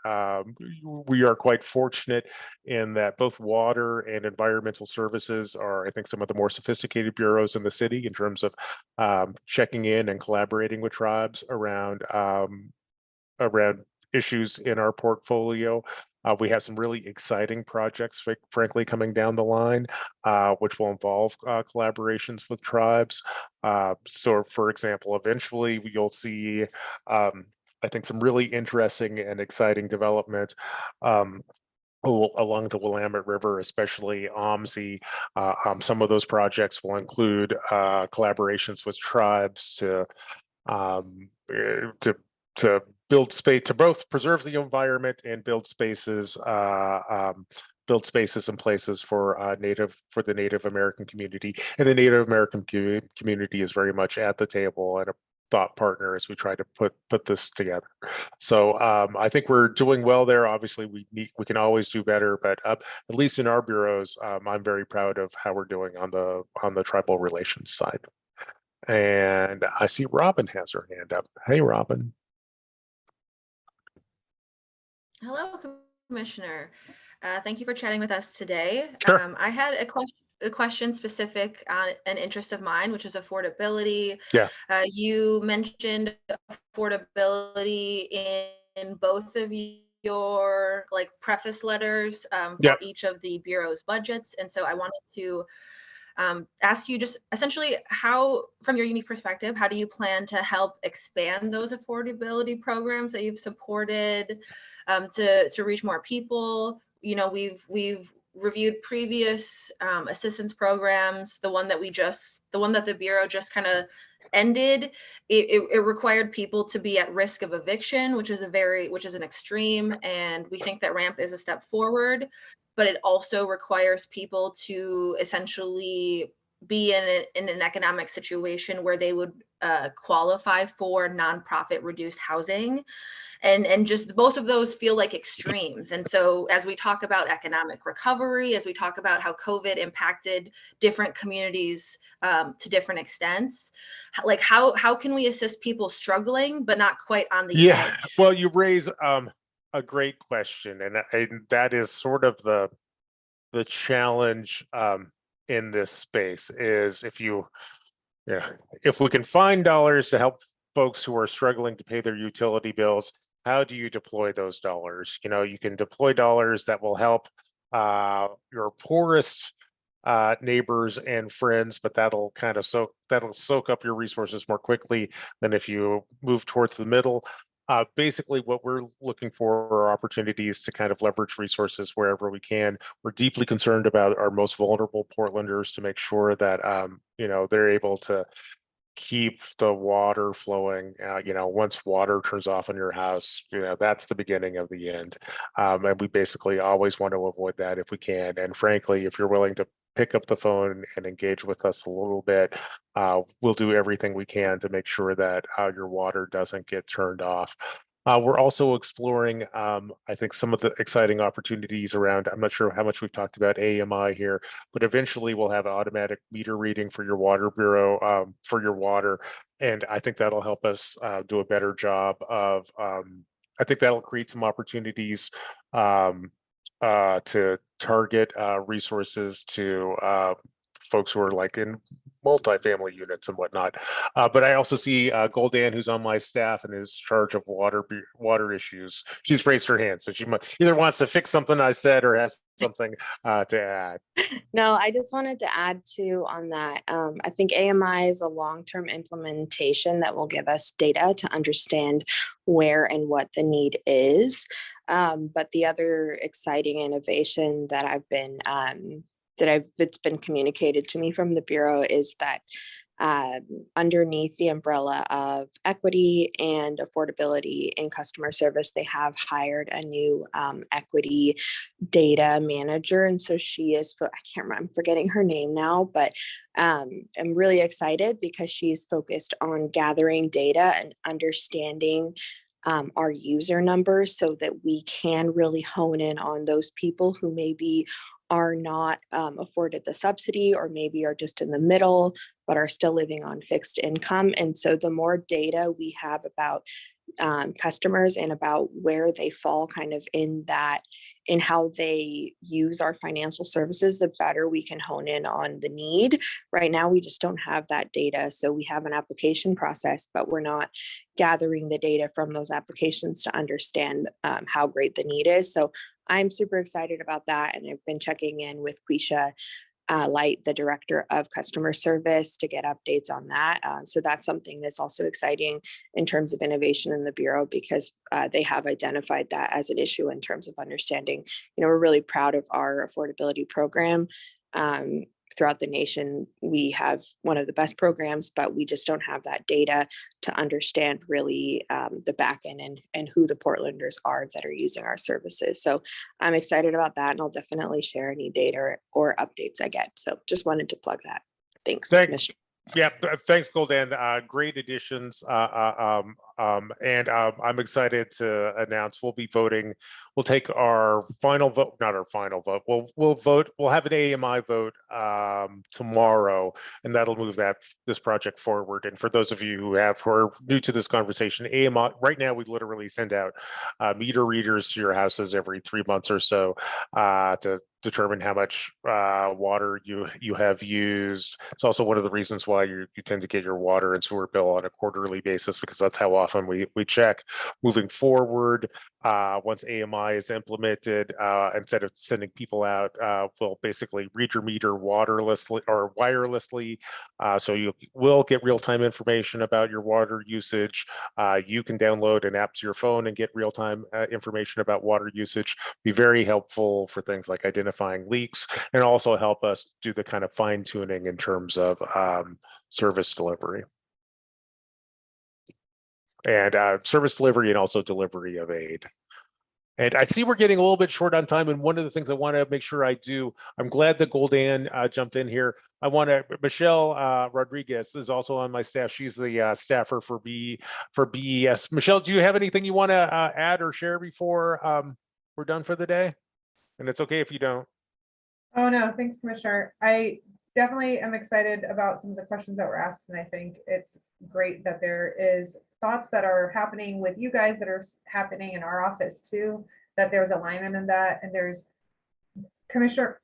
we are quite fortunate in that both water and environmental services are, I think, some of the more sophisticated bureaus in the city in terms of checking in and collaborating with tribes around issues in our portfolio. We have some really exciting projects, frankly, coming down the line, which will involve collaborations with tribes. So, for example, eventually you'll see, I think, some really interesting and exciting development along the Willamette River, especially OMSI. Some of those projects will include collaborations with tribes to build space, to both preserve the environment and build spaces and places for the Native American community. And the Native American community is very much at the table and a thought partner as we try to put this together. So I think we're doing well there. Obviously, we can always do better, but at least in our bureaus, I'm very proud of how we're doing on the tribal relations side. And I see Robin has her hand up. Hey, Robin. Hello, Commissioner. Thank you for chatting with us today. Sure. I had a question specific on an interest of mine, which is affordability. Yeah. You mentioned affordability in both of your preface letters for Yep. each of the bureau's budgets, and so I wanted to ask you just essentially how, from your unique perspective, how do you plan to help expand those affordability programs that you've supported to reach more people? We've reviewed previous assistance programs. The one that the Bureau just kind of ended, it required people to be at risk of eviction, which is an extreme, and we think that RAMP is a step forward. But it also requires people to essentially be in an economic situation where they would qualify for nonprofit reduced housing. And just both of those feel like extremes. And so as we talk about economic recovery, as we talk about how COVID impacted different communities to different extents, how can we assist people struggling but not quite on the edge? Well, you raise a great question, and that is sort of the challenge in this space is if we can find dollars to help folks who are struggling to pay their utility bills, how do you deploy those dollars? You can deploy dollars that will help your poorest neighbors and friends, but that'll soak up your resources more quickly than if you move towards the middle. Basically, what we're looking for are opportunities to kind of leverage resources wherever we can. We're deeply concerned about our most vulnerable Portlanders to make sure that they're able to keep the water flowing. Once water turns off in your house, that's the beginning of the end. And we basically always want to avoid that if we can. And frankly, if you're willing to pick up the phone and engage with us a little bit, we'll do everything we can to make sure that your water doesn't get turned off. We're also exploring, I think, some of the exciting opportunities around, I'm not sure how much we've talked about AMI here, but eventually we'll have automatic meter reading for your water bureau, for your water. And I think that'll help us do a better job of, I think that'll create some opportunities to target resources to folks who are like in multifamily units and whatnot. But I also see Goldan, who's on my staff and is in charge of water issues. She's raised her hand, so she either wants to fix something I said or has something to add. No, I just wanted to add too on that. I think AMI is a long-term implementation that will give us data to understand where and what the need is. But the other exciting innovation that it's been communicated to me from the Bureau is that underneath the umbrella of equity and affordability in customer service, they have hired a new equity data manager. And so she is, I can't remember, I'm forgetting her name now, but I'm really excited because she's focused on gathering data and understanding our user numbers so that we can really hone in on those people who maybe are not afforded the subsidy or maybe are just in the middle, but are still living on fixed income. And so the more data we have about customers and about where they fall kind of in how they use our financial services, the better we can hone in on the need. Right now, we just don't have that data. So we have an application process, but we're not gathering the data from those applications to understand how great the need is. So I'm super excited about that. And I've been checking in with Quisha Light, the director of customer service, to get updates on that. So that's something that's also exciting in terms of innovation in the Bureau, because they have identified that as an issue in terms of understanding. We're really proud of our affordability program. Throughout the nation, we have one of the best programs, but we just don't have that data to understand really the back end and who the Portlanders are that are using our services. So I'm excited about that, and I'll definitely share any data or updates I get. So just wanted to plug that. Thanks. Yeah, thanks, Goldan. Great additions. And I'm excited to announce we'll be voting. We'll take our final vote, not our final vote. We'll vote. We'll have an AMI vote tomorrow, and that'll move this project forward. And for those of you who are new to this conversation, AMI right now we literally send out meter readers to your houses every 3 months or so to determine how much water you have used. It's also one of the reasons why you tend to get your water and sewer bill on a quarterly basis, because that's how often we check. Moving forward, once AMI is implemented, instead of sending people out, we'll basically read your meter waterlessly or wirelessly. So you will get real-time information about your water usage. You can download an app to your phone and get real-time information about water usage. Be very helpful for things like identifying leaks, and also help us do the kind of fine-tuning in terms of service delivery. And service delivery and also delivery of aid. And I see we're getting a little bit short on time. And one of the things I want to make sure I do, I'm glad that Goldan jumped in here. Michelle Rodriguez is also on my staff. She's the staffer for BES. Michelle, do you have anything you want to add or share before we're done for the day? And it's okay if you don't. Oh, no, thanks, Commissioner. I definitely am excited about some of the questions that were asked, and I think it's great that there is thoughts that are happening with you guys that are happening in our office too, that there's alignment in that. And there's, Commissioner,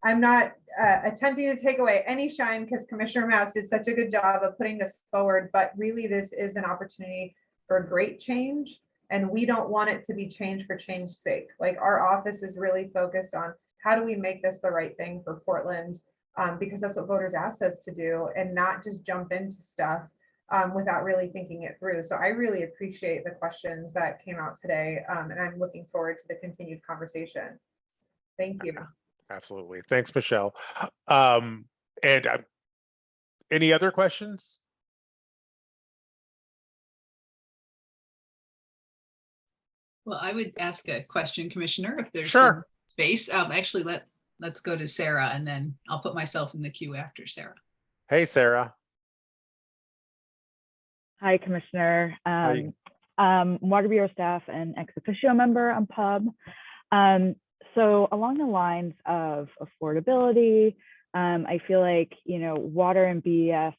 I'm not attempting to take away any shine, because Commissioner Mapps did such a good job of putting this forward, but really this is an opportunity for great change, and we don't want it to be change for change's sake. Like, our office is really focused on how do we make this the right thing for Portland, because that's what voters asked us to do, and not just jump into stuff without really thinking it through. So I really appreciate the questions that came out today, and I'm looking forward to the continued conversation. Thank you. Absolutely. Thanks, Michelle. Any other questions? Well, I would ask a question, Commissioner, if there's Sure. some space. Actually, let's go to Sarah, and then I'll put myself in the queue after Sarah. Hey, Sarah. Hi, Commissioner. Hi. Water Bureau staff and ex officio member on PUB. So along the lines of affordability, I feel like, water and BES,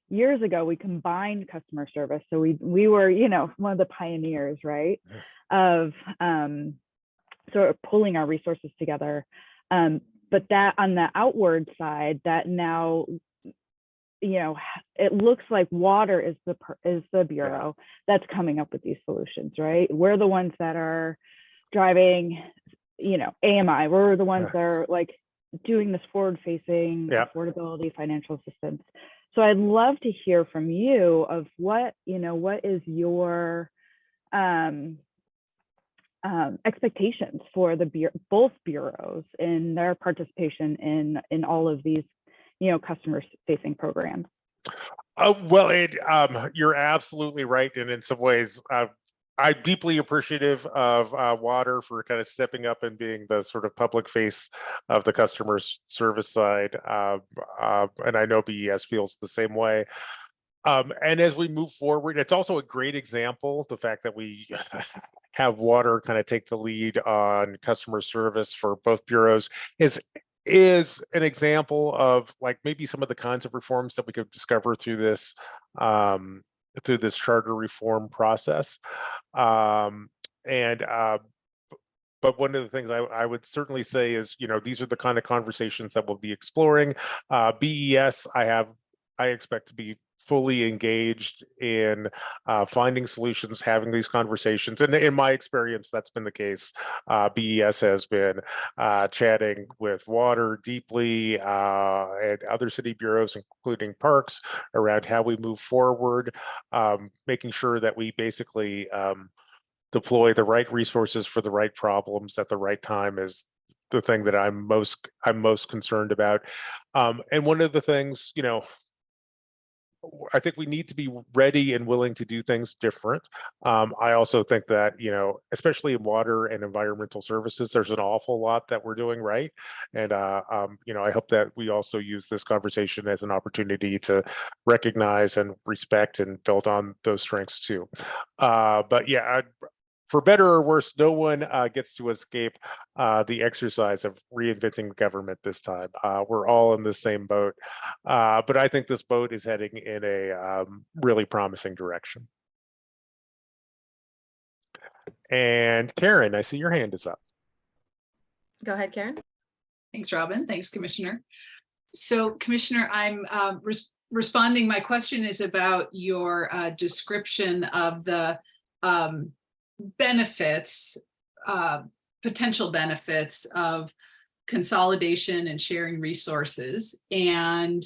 years ago, we combined customer service. So we were, one of the pioneers, right, of sort of pulling our resources together. but that on the outward side, that now, you know, it looks like water is the bureau that's coming up with these solutions, right? We're the ones that are driving, you know, AMI. We're the ones that are like doing this forward-facing affordability financial assistance. So I'd love to hear from you of what, you know, what is your expectations for the both bureaus in their participation in all of these, you know, customer-facing programs. Well, you're absolutely right, and in some ways, I'm deeply appreciative of Water for kind of stepping up and being the sort of public face of the customer service side, and I know BES feels the same way. And as we move forward, it's also a great example, the fact that we have Water kind of take the lead on customer service for both bureaus is an example of like maybe some of the kinds of reforms that we could discover through this charter reform process. But one of the things I would certainly say is, you know, these are the kind of conversations that we'll be exploring. BES, I expect to be fully engaged in finding solutions, having these conversations. And in my experience, that's been the case. BES has been chatting with Water deeply and other city bureaus, including parks, around how we move forward, making sure that we basically deploy the right resources for the right problems at the right time is the thing that I'm most concerned about. And one of the things, you know, I think we need to be ready and willing to do things different. I also think that, you know, especially in water and environmental services, there's an awful lot that we're doing right. And, you know, I hope that we also use this conversation as an opportunity to recognize and respect and build on those strengths too. But yeah, for better or worse, no one gets to escape the exercise of reinventing government this time. We're all in the same boat, but I think this boat is heading in a really promising direction. And Karen, I see your hand is up. Go ahead, Karen. Thanks, Robin. Thanks, Commissioner. So, Commissioner, I'm responding. My question is about your description of the benefits, potential benefits of consolidation and sharing resources. And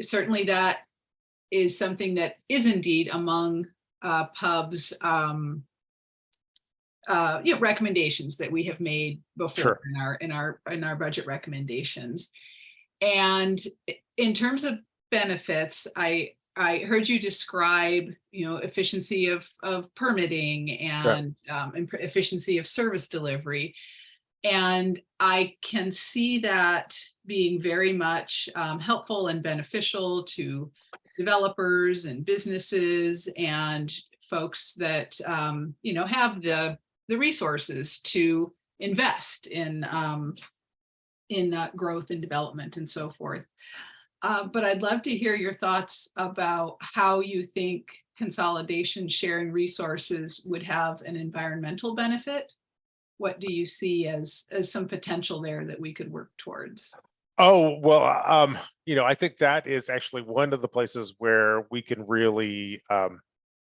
certainly that is something that is indeed among PUB's recommendations that we have made before in our budget recommendations. And in terms of benefits, I heard you describe, you know, efficiency of permitting and efficiency of service delivery. And I can see that being very much helpful and beneficial to developers and businesses and folks that, you know, have the resources to invest in growth and development and so forth. But I'd love to hear your thoughts about how you think consolidation, sharing resources would have an environmental benefit. What do you see as some potential there that we could work towards? Oh, well, you know, I think that is actually one of the places where we can really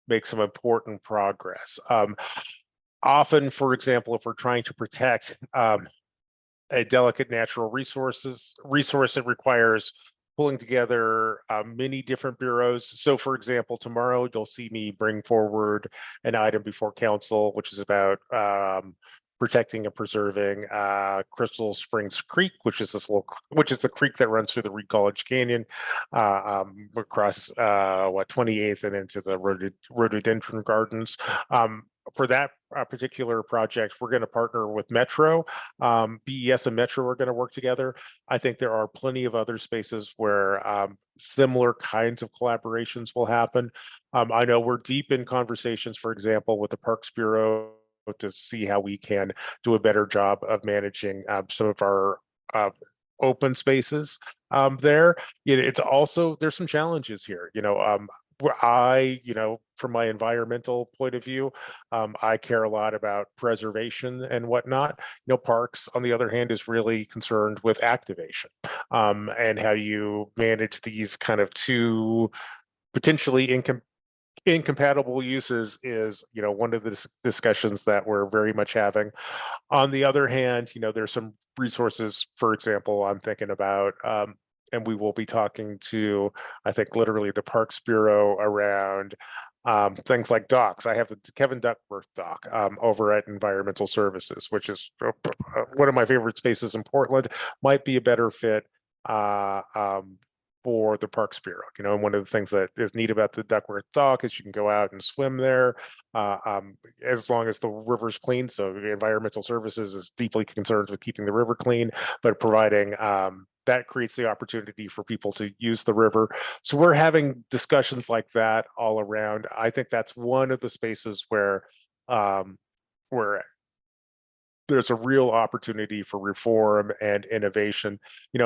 make some important progress. Often, for example, if we're trying to protect a delicate natural resource, it requires pulling together many different bureaus. So for example, tomorrow you'll see me bring forward an item before council, which is about protecting and preserving Crystal Springs Creek, which is the creek that runs through the Reed College Canyon across 28th and into the rhododendron gardens. For that particular project, we're going to partner with Metro. BES and Metro are going to work together. I think there are plenty of other spaces where similar kinds of collaborations will happen. I know we're deep in conversations, for example, with the Parks Bureau to see how we can do a better job of managing some of our open spaces there. It's also, there's some challenges here. You know, from my environmental point of view, I care a lot about preservation and whatnot. Parks, on the other hand, is really concerned with activation, and how you manage these kind of two potentially incompatible uses is, one of the discussions that we're very much having. On the other hand, there's some resources, for example, I'm thinking about, and we will be talking to, I think, literally the Parks Bureau around things like docks. I have the Kevin Duckworth dock over at Environmental Services, which is one of my favorite spaces in Portland. Might be a better fit for the Parks Bureau. And one of the things that is neat about the Duckworth dock is you can go out and swim there as long as the river's clean. So Environmental Services is deeply concerned with keeping the river clean, but providing that creates the opportunity for people to use the river. So we're having discussions like that all around. I think that's one of the spaces where there's a real opportunity for reform and innovation.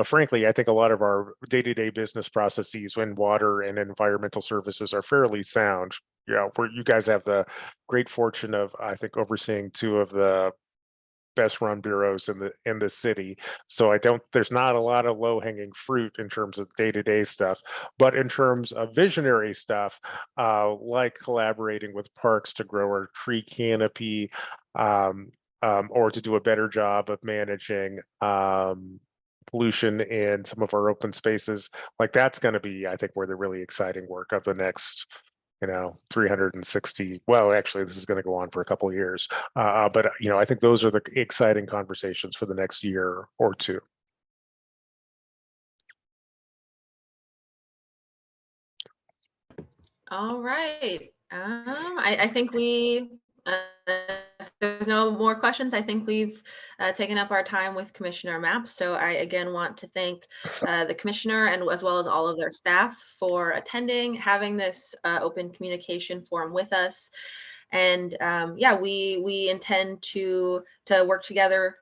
Frankly, I think a lot of our day-to-day business processes in water and environmental services are fairly sound. Where you guys have the great fortune of, I think, overseeing two of the best run bureaus in the city. So there's not a lot of low hanging fruit in terms of day-to-day stuff, but in terms of visionary stuff, like collaborating with parks to grow our tree canopy, or to do a better job of managing pollution in some of our open spaces, like that's going to be, I think, where the really exciting work of the next 360, well, actually this is going to go on for a couple of years, but I think those are the exciting conversations for the next year or two. All right. I think if there's no more questions, I think we've taken up our time with Commissioner Mapps. So I again want to thank the commissioner and as well as all of their staff for attending, having this open communication forum with us. And yeah, we intend to work together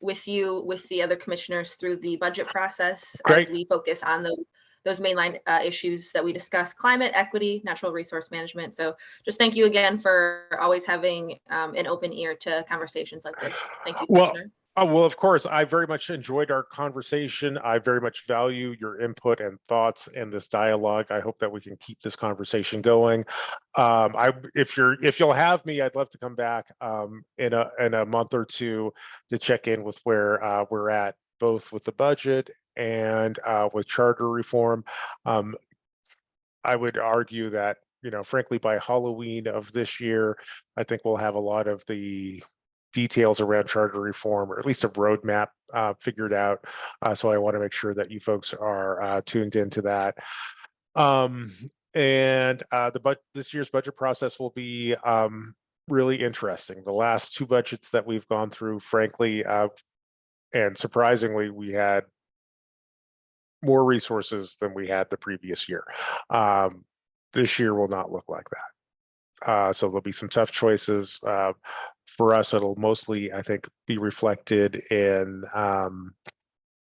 with you, with the other commissioners through the budget process. Great. As we focus on those mainline issues that we discussed: climate, equity, natural resource management. So just thank you again for always having an open ear to conversations like this. Thank you, Commissioner. Well, of course, I very much enjoyed our conversation. I very much value your input and thoughts in this dialogue. I hope that we can keep this conversation going. If you'll have me, I'd love to come back in a month or two to check in with where we're at, both with the budget and with charter reform. I would argue that, frankly, by Halloween of this year, I think we'll have a lot of the details around charter reform, or at least a roadmap figured out. So I want to make sure that you folks are tuned into that. And this year's budget process will be really interesting. The last two budgets that we've gone through, frankly, and surprisingly, we had more resources than we had the previous year. This year will not look like that. So there'll be some tough choices. For us, it'll mostly, I think, be reflected in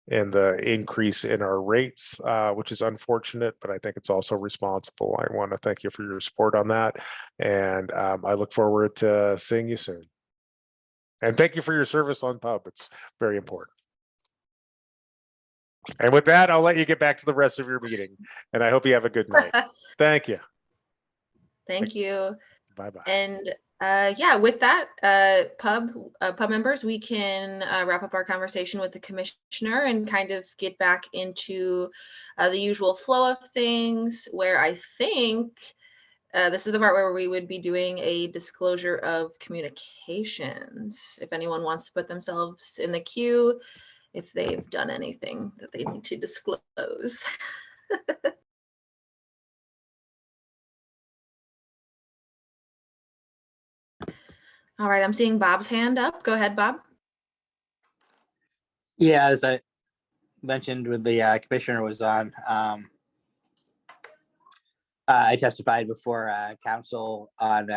the increase in our rates, which is unfortunate, but I think it's also responsible. I want to thank you for your support on that. And I look forward to seeing you soon. And thank you for your service on pub. It's very important. And with that, I'll let you get back to the rest of your meeting. And I hope you have a good night. Thank you. Thank you. Bye-bye. And yeah, with that, pub members, we can wrap up our conversation with the commissioner and kind of get back into the usual flow of things, where I think this is the part where we would be doing a disclosure of communications. If anyone wants to put themselves in the queue, if they've done anything that they need to disclose. All right, I'm seeing Bob's hand up. Go ahead, Bob. Yeah, as I mentioned when the commissioner was on, I testified before council on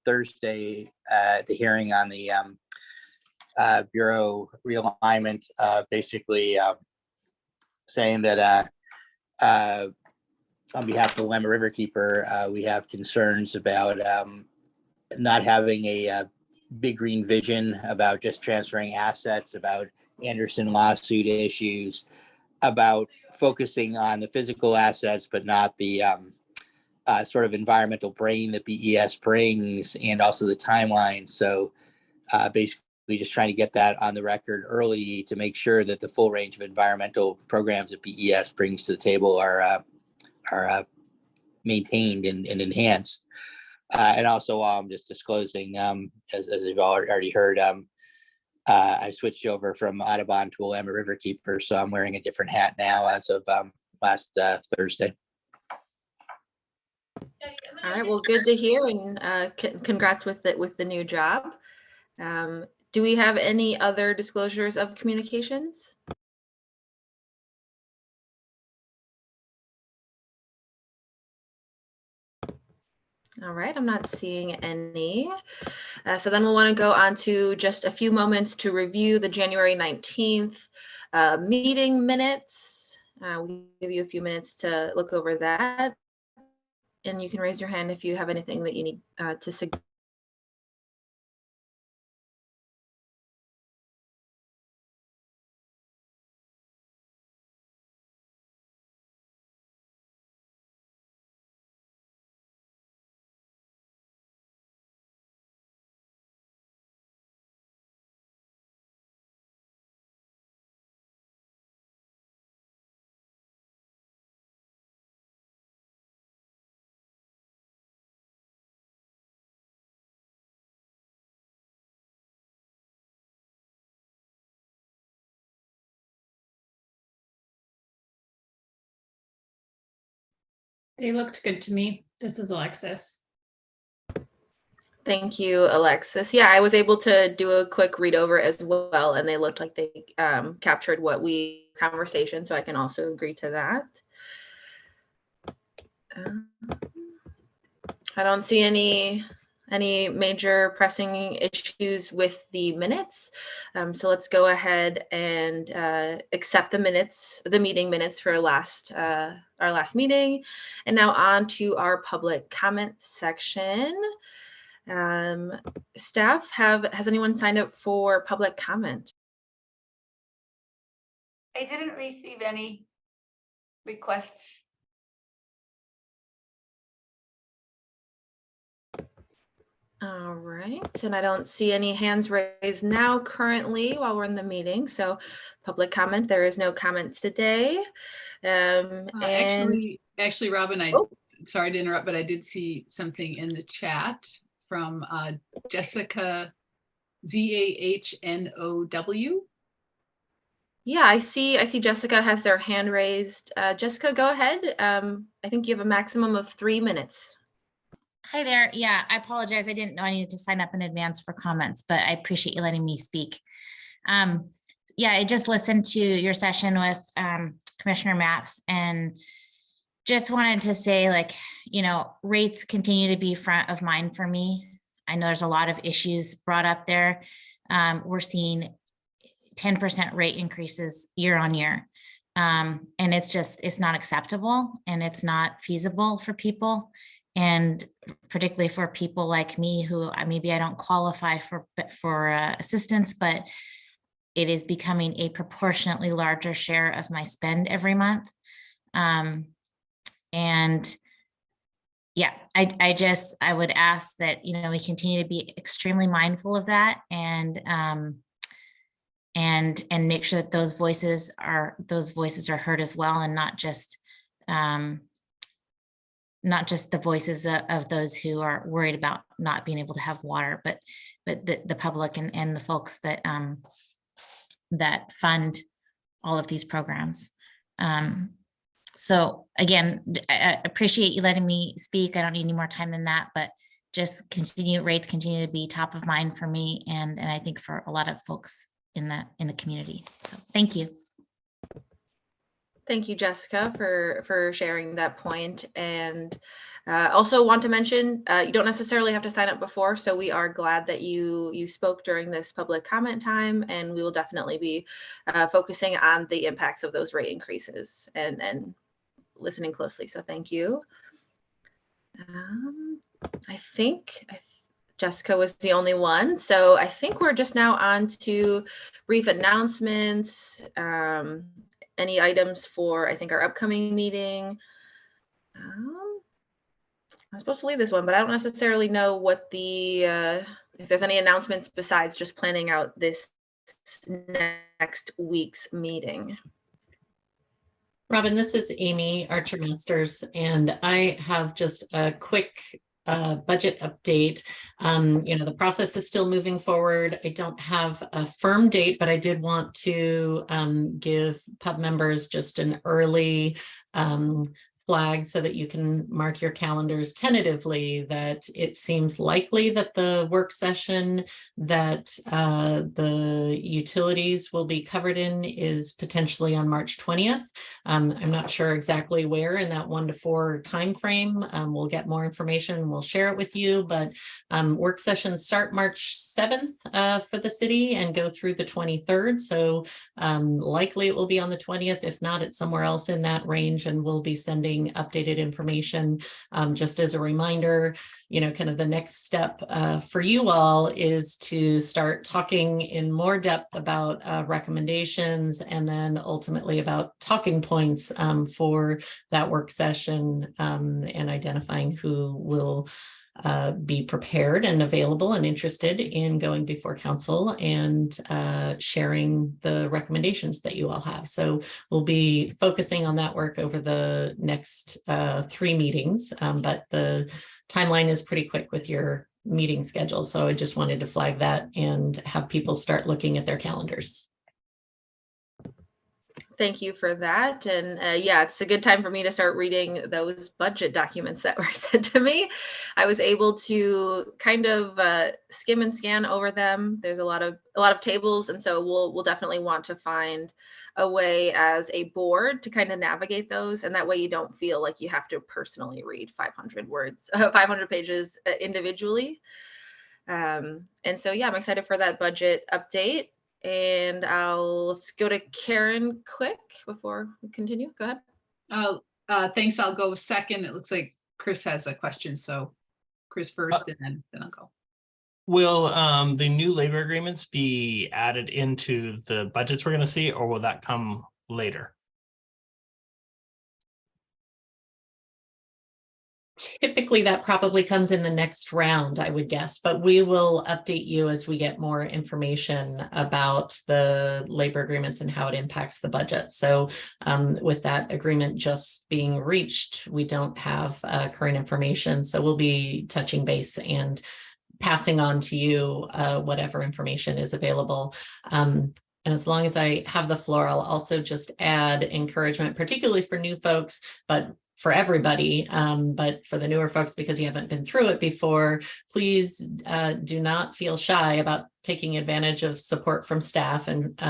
Thursday at the hearing on the Bureau realignment, basically saying that on behalf of the Willamette Riverkeeper, we have concerns about not having a big green vision, about just transferring assets, about Anderson lawsuit issues, about focusing on the physical assets, but not the sort of environmental brain that BES brings, and also the timeline. So basically just trying to get that on the record early to make sure that the full range of environmental programs that BES brings to the table are maintained and enhanced. And also, just disclosing, as you've already heard, I switched over from Audubon to Willamette Riverkeeper, so I'm wearing a different hat now as of last Thursday. All right, well, good to hear, and congrats with the new job. Do we have any other disclosures of communications? All right, I'm not seeing any. So then we'll want to go on to just a few moments to review the January 19th meeting minutes. We'll give you a few minutes to look over that. And you can raise your hand if you have anything that you need to suggest. They looked good to me. This is Alexis. Thank you, Alexis. Yeah, I was able to do a quick read over as well, and they looked like they captured what we conversation, so I can also agree to that. I don't see any major pressing issues with the minutes. So let's go ahead and accept the minutes, the meeting minutes for our last meeting. And now on to our public comment section. Staff, has anyone signed up for public comment? I didn't receive any requests. All right, and I don't see any hands raised now currently while we're in the meeting. So public comment, there is no comments today. Actually, Robin, sorry to interrupt, but I did see something in the chat from Jessica ZAHNOW. Yeah, I see Jessica has their hand raised. Jessica, go ahead. I think you have a maximum of 3 minutes. Hi there. Yeah, I apologize. I didn't know I needed to sign up in advance for comments, but I appreciate you letting me speak. Yeah, I just listened to your session with Commissioner Mapps and just wanted to say, like, you know, rates continue to be front of mind for me. I know there's a lot of issues brought up there. We're seeing 10% rate increases year on year. And it's not acceptable and it's not feasible for people. And particularly for people like me who maybe I don't qualify for assistance, but it is becoming a proportionately larger share of my spend every month. And yeah, I would ask that, you know, we continue to be extremely mindful of that and make sure that those voices are heard as well, and not just the voices of those who are worried about not being able to have water, but the public and the folks that that fund all of these programs. So again, I appreciate you letting me speak. I don't need any more time than that, but just rates continue to be top of mind for me, and I think for a lot of folks in the community. So thank you. Thank you, Jessica, for sharing that point. And also want to mention, you don't necessarily have to sign up before, so we are glad that you spoke during this public comment time, and we will definitely be focusing on the impacts of those rate increases and listening closely. So thank you. I think Jessica was the only one. So I think we're just now on to brief announcements, any items for, I think, our upcoming meeting. I'm supposed to leave this one, but I don't necessarily know what the, if there's any announcements besides just planning out this next week's meeting. Robin, this is Amy Archer Masters, and I have just a quick budget update. The process is still moving forward. I don't have a firm date, but I did want to give pub members just an early flag so that you can mark your calendars tentatively that it seems likely that the work session that the utilities will be covered in is potentially on March 20th. I'm not sure exactly where in that 1 to 4 timeframe. We'll get more information and we'll share it with you, but work sessions start March 7th for the city and go through the 23rd. So likely it will be on the 20th. If not, it's somewhere else in that range, and we'll be sending updated information. Just as a reminder, kind of the next step for you all is to start talking in more depth about recommendations, and then ultimately about talking points for that work session, and identifying who will be prepared and available and interested in going before council and sharing the recommendations that you all have. So we'll be focusing on that work over the next 3 meetings, but the timeline is pretty quick with your meeting schedule. So I just wanted to flag that and have people start looking at their calendars. Thank you for that. And yeah, it's a good time for me to start reading those budget documents that were sent to me. I was able to kind of skim and scan over them. There's a lot of tables, and so we'll definitely want to find a way as a board to kind of navigate those, and that way you don't feel like you have to personally read 500 pages individually. And so yeah, I'm excited for that budget update. And I'll go to Karen quick before we continue. Go ahead. Thanks. I'll go second. It looks like Chris has a question. So Chris first, and then I'll go. Will the new labor agreements be added into the budgets we're going to see, or will that come later? Typically, that probably comes in the next round, I would guess, but we will update you as we get more information about the labor agreements and how it impacts the budget. So with that agreement just being reached, we don't have current information. So we'll be touching base and passing on to you whatever information is available. And as long as I have the floor, I'll also just add encouragement, particularly for new folks, but for everybody, but for the newer folks, because you haven't been through it before, please do not feel shy about taking advantage of support from staff. And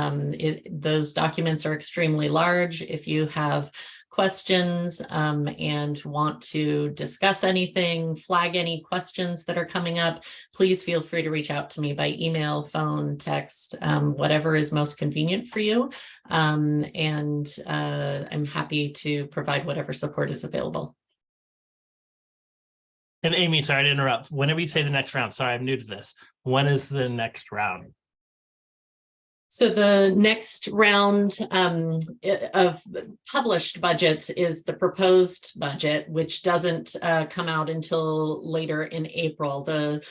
those documents are extremely large. If you have questions and want to discuss anything, flag any questions that are coming up, please feel free to reach out to me by email, phone, text, whatever is most convenient for you. And I'm happy to provide whatever support is available. And Amy, sorry to interrupt. Whenever you say the next round, sorry, I'm new to this. When is the next round? So the next round of published budgets is the proposed budget, which doesn't come out until later in April.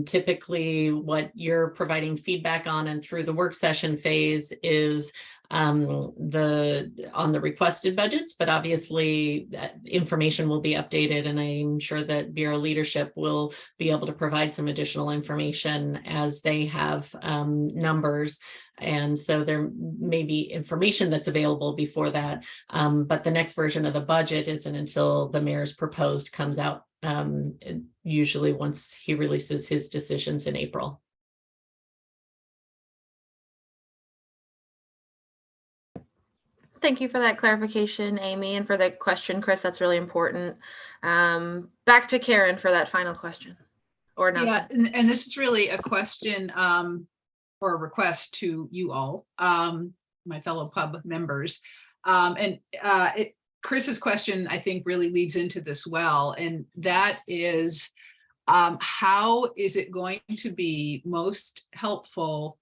Typically what you're providing feedback on and through the work session phase is on the requested budgets, but obviously that information will be updated, and I'm sure that Bureau leadership will be able to provide some additional information as they have numbers. And so there may be information that's available before that, but the next version of the budget isn't until the mayor's proposed comes out, usually once he releases his decisions in April. Thank you for that clarification, Amy, and for the question, Chris. That's really important. Back to Karen for that final question. Or yeah, and this is really a question or a request to you all, my fellow pub members. Chris's question, I think, really leads into this well, and that is, how is it going to be most helpful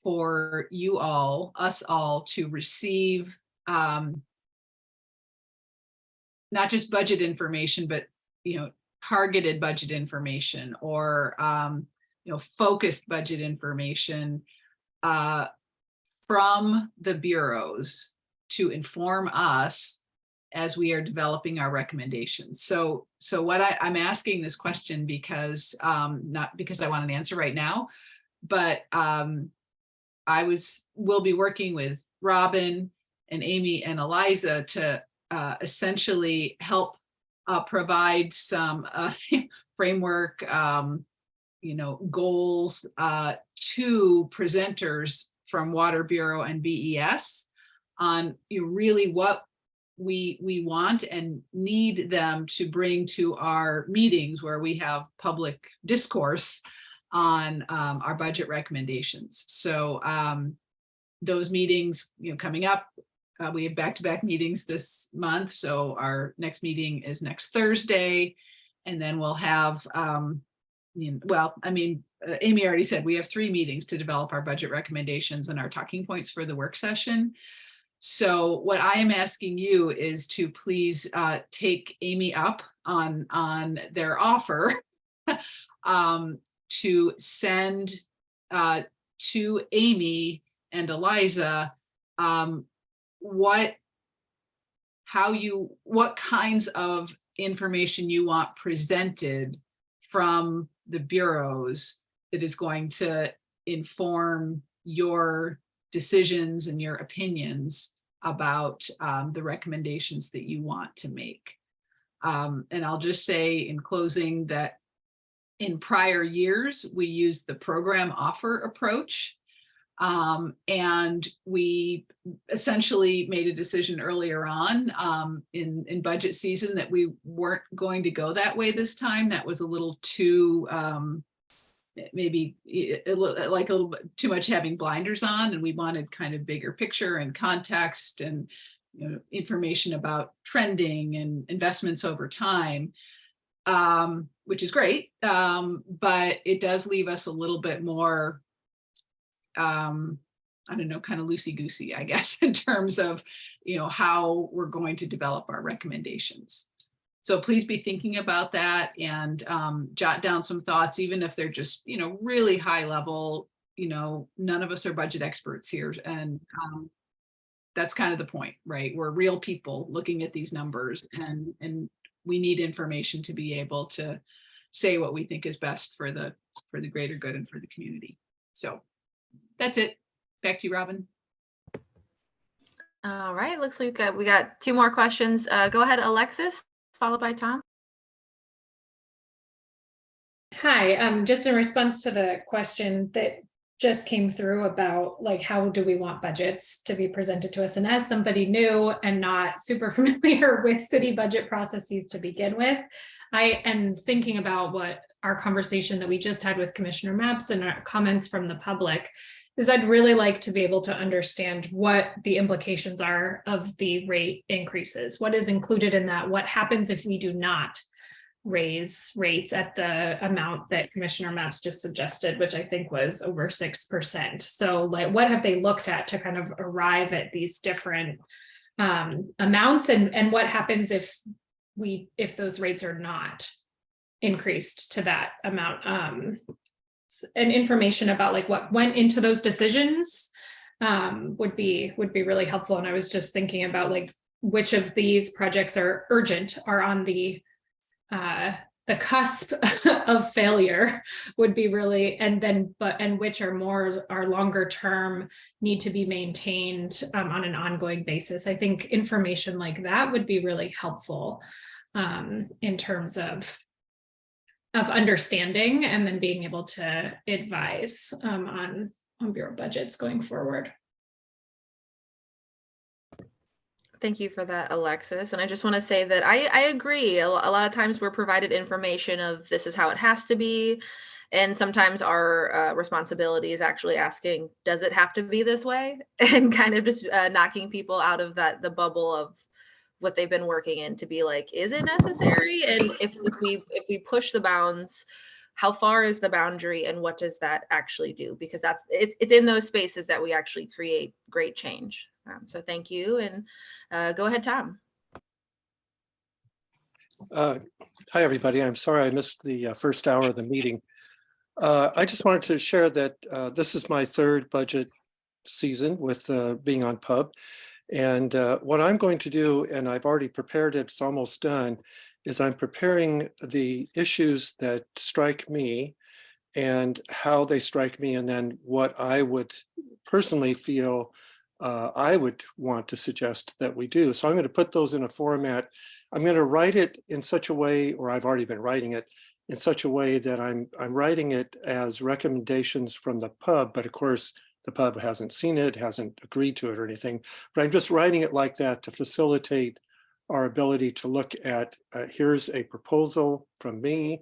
for you all, us all, to receive not just budget information, but targeted budget information, or focused budget information from the bureaus to inform us as we are developing our recommendations. So what I'm asking this question because not because I want an answer right now, but we'll be working with Robin and Amy and Eliza to essentially help provide some framework, goals to presenters from Water Bureau and BES on really what we want and need them to bring to our meetings where we have public discourse on our budget recommendations. So those meetings, coming up, we have back-to-back meetings this month. So our next meeting is next Thursday. And then we'll have, Amy already said we have 3 meetings to develop our budget recommendations and our talking points for the work session. So what I am asking you is to please take Amy up on their offer to send to Amy and Eliza what kinds of information you want presented from the bureaus that is going to inform your decisions and your opinions about the recommendations that you want to make. And I'll just say in closing that in prior years, we used the program offer approach. And we essentially made a decision earlier on in budget season that we weren't going to go that way this time. That was a little too, maybe like a little bit too much having blinders on, and we wanted kind of bigger picture and context and information about trending and investments over time, which is great, but it does leave us a little bit more I don't know, kind of loosey-goosey, I guess, in terms of, how we're going to develop our recommendations. So please be thinking about that and jot down some thoughts, even if they're just, really high level. None of us are budget experts here. And that's kind of the point, right? We're real people looking at these numbers, and we need information to be able to say what we think is best for the greater good and for the community. So that's it. Back to you, Robin. All right, looks like we got 2 more questions. Go ahead, Alexis, followed by Tom. Hi, just in response to the question that just came through about how do we want budgets to be presented to us? And as somebody new and not super familiar with city budget processes to begin with, I am thinking about what our conversation that we just had with Commissioner Mapps and our comments from the public is I'd really like to be able to understand what the implications are of the rate increases. What is included in that? What happens if we do not raise rates at the amount that Commissioner Mapps just suggested, which I think was over 6%. So what have they looked at to kind of arrive at these different amounts, and what happens if those rates are not increased to that amount? And information about what went into those decisions would be really helpful. And I was just thinking about which of these projects are urgent, are on the cusp of failure would be really, and which are longer term, need to be maintained on an ongoing basis. I think information like that would be really helpful in terms of understanding and then being able to advise on Bureau budgets going forward. Thank you for that, Alexis. And I just want to say that I agree. A lot of times we're provided information of this is how it has to be. And sometimes our responsibility is actually asking, does it have to be this way? And kind of just knocking people out of the bubble of what they've been working in to be like, is it necessary? And if we push the bounds, how far is the boundary and what does that actually do? Because it's in those spaces that we actually create great change. So thank you, and go ahead, Tom. Hi, everybody. I'm sorry I missed the first hour of the meeting. I just wanted to share that this is my third budget season with being on pub. And what I'm going to do, and I've already prepared it, it's almost done, is I'm preparing the issues that strike me and how they strike me, and then what I would personally feel I would want to suggest that we do. So I'm going to put those in a format. I'm going to write it in such a way, or I've already been writing it in such a way that I'm writing it as recommendations from the pub, but of course the pub hasn't seen it, hasn't agreed to it or anything, but I'm just writing it like that to facilitate our ability to look at, here's a proposal from me.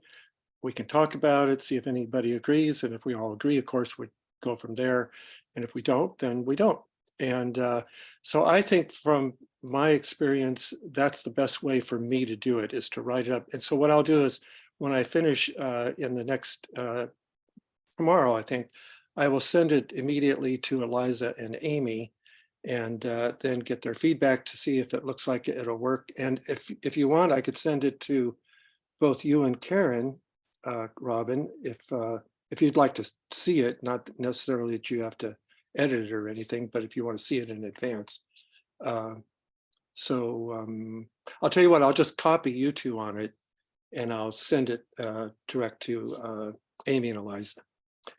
We can talk about it, see if anybody agrees. And if we all agree, of course, we go from there. And if we don't, then we don't. And so I think from my experience, that's the best way for me to do it, is to write it up. And so what I'll do is when I finish in the next, tomorrow, I think, I will send it immediately to Eliza and Amy, and then get their feedback to see if it looks like it'll work. And if you want, I could send it to both you and Karen, Robin, if you'd like to see it, not necessarily that you have to edit it or anything, but if you want to see it in advance. So I'll tell you what, I'll just copy you two on it and I'll send it direct to Amy and Eliza.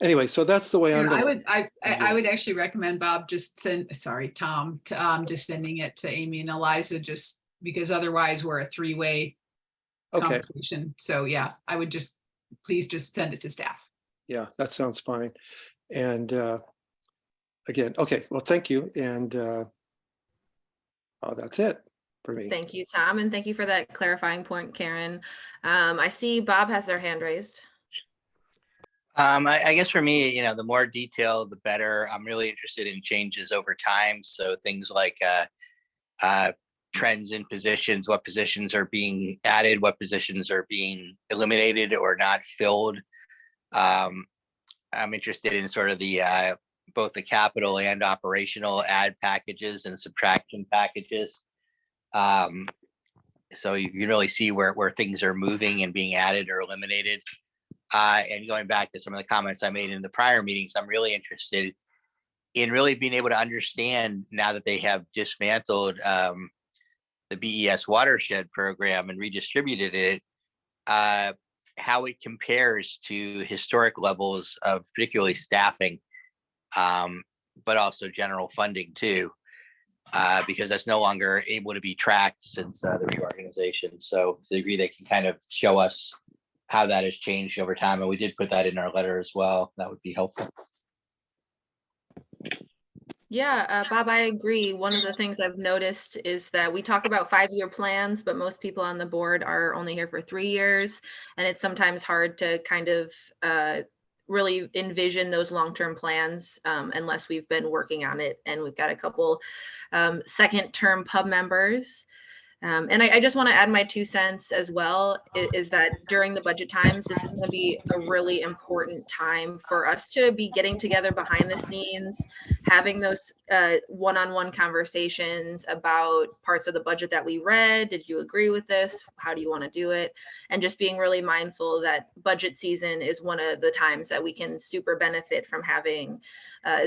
Anyway, so that's the way I'm going. I would actually recommend Bob just Tom, just sending it to Amy and Eliza, just because otherwise we're a three-way conversation. So yeah, I would please just send it to staff. Yeah, that sounds fine. And again, okay, well, thank you. And that's it for me. Thank you, Tom. And thank you for that clarifying point, Karen. I see Bob has their hand raised. I guess for me, the more detail, the better. I'm really interested in changes over time. So things like trends in positions, what positions are being added, what positions are being eliminated or not filled. I'm interested in sort of the both the capital and operational add packages and subtraction packages. So you can really see where things are moving and being added or eliminated. And going back to some of the comments I made in the prior meetings, I'm really interested in really being able to understand, now that they have dismantled the BES watershed program and redistributed it, how it compares to historic levels of particularly staffing, but also general funding too, because that's no longer able to be tracked since the reorganization. So to the degree they can kind of show us how that has changed over time, and we did put that in our letter as well, that would be helpful. Yeah, Bob, I agree. One of the things I've noticed is that we talk about 5-year plans, but most people on the board are only here for 3 years. And it's sometimes hard to kind of really envision those long-term plans unless we've been working on it. And we've got a couple second-term pub members. And I just want to add my 2 cents as well, is that during the budget times, this is going to be a really important time for us to be getting together behind the scenes, having those one-on-one conversations about parts of the budget that we read. Did you agree with this? How do you want to do it? And just being really mindful that budget season is one of the times that we can super benefit from having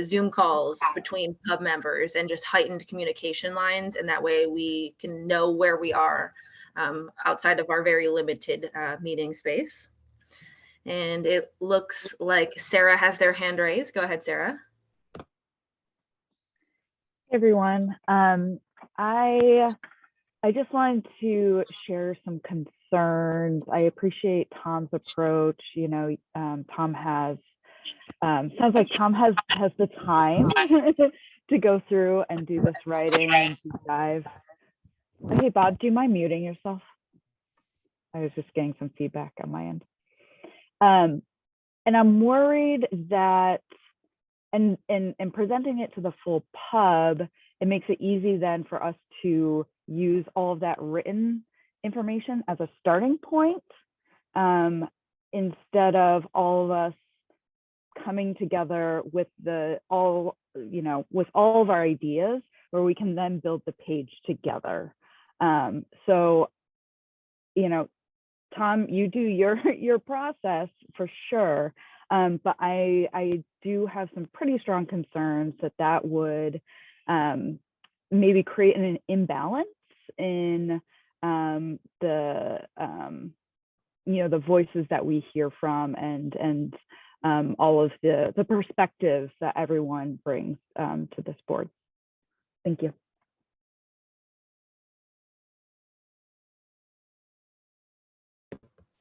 Zoom calls between pub members and just heightened communication lines. And that way we can know where we are outside of our very limited meeting space. And it looks like Sarah has their hand raised. Go ahead, Sarah. Hey everyone. I just wanted to share some concerns. I appreciate Tom's approach. Tom has sounds like Tom has the time to go through and do this writing and deep dive. Hey Bob, do you mind muting yourself? I was just getting some feedback on my end. And I'm worried that in presenting it to the full pub, it makes it easy then for us to use all of that written information as a starting point, instead of all of us coming together with all of our ideas, where we can then build the page together. So, Tom, you do your process for sure, but I do have some pretty strong concerns that would maybe create an imbalance in the voices that we hear from, and all of the perspectives that everyone brings to this board. Thank you.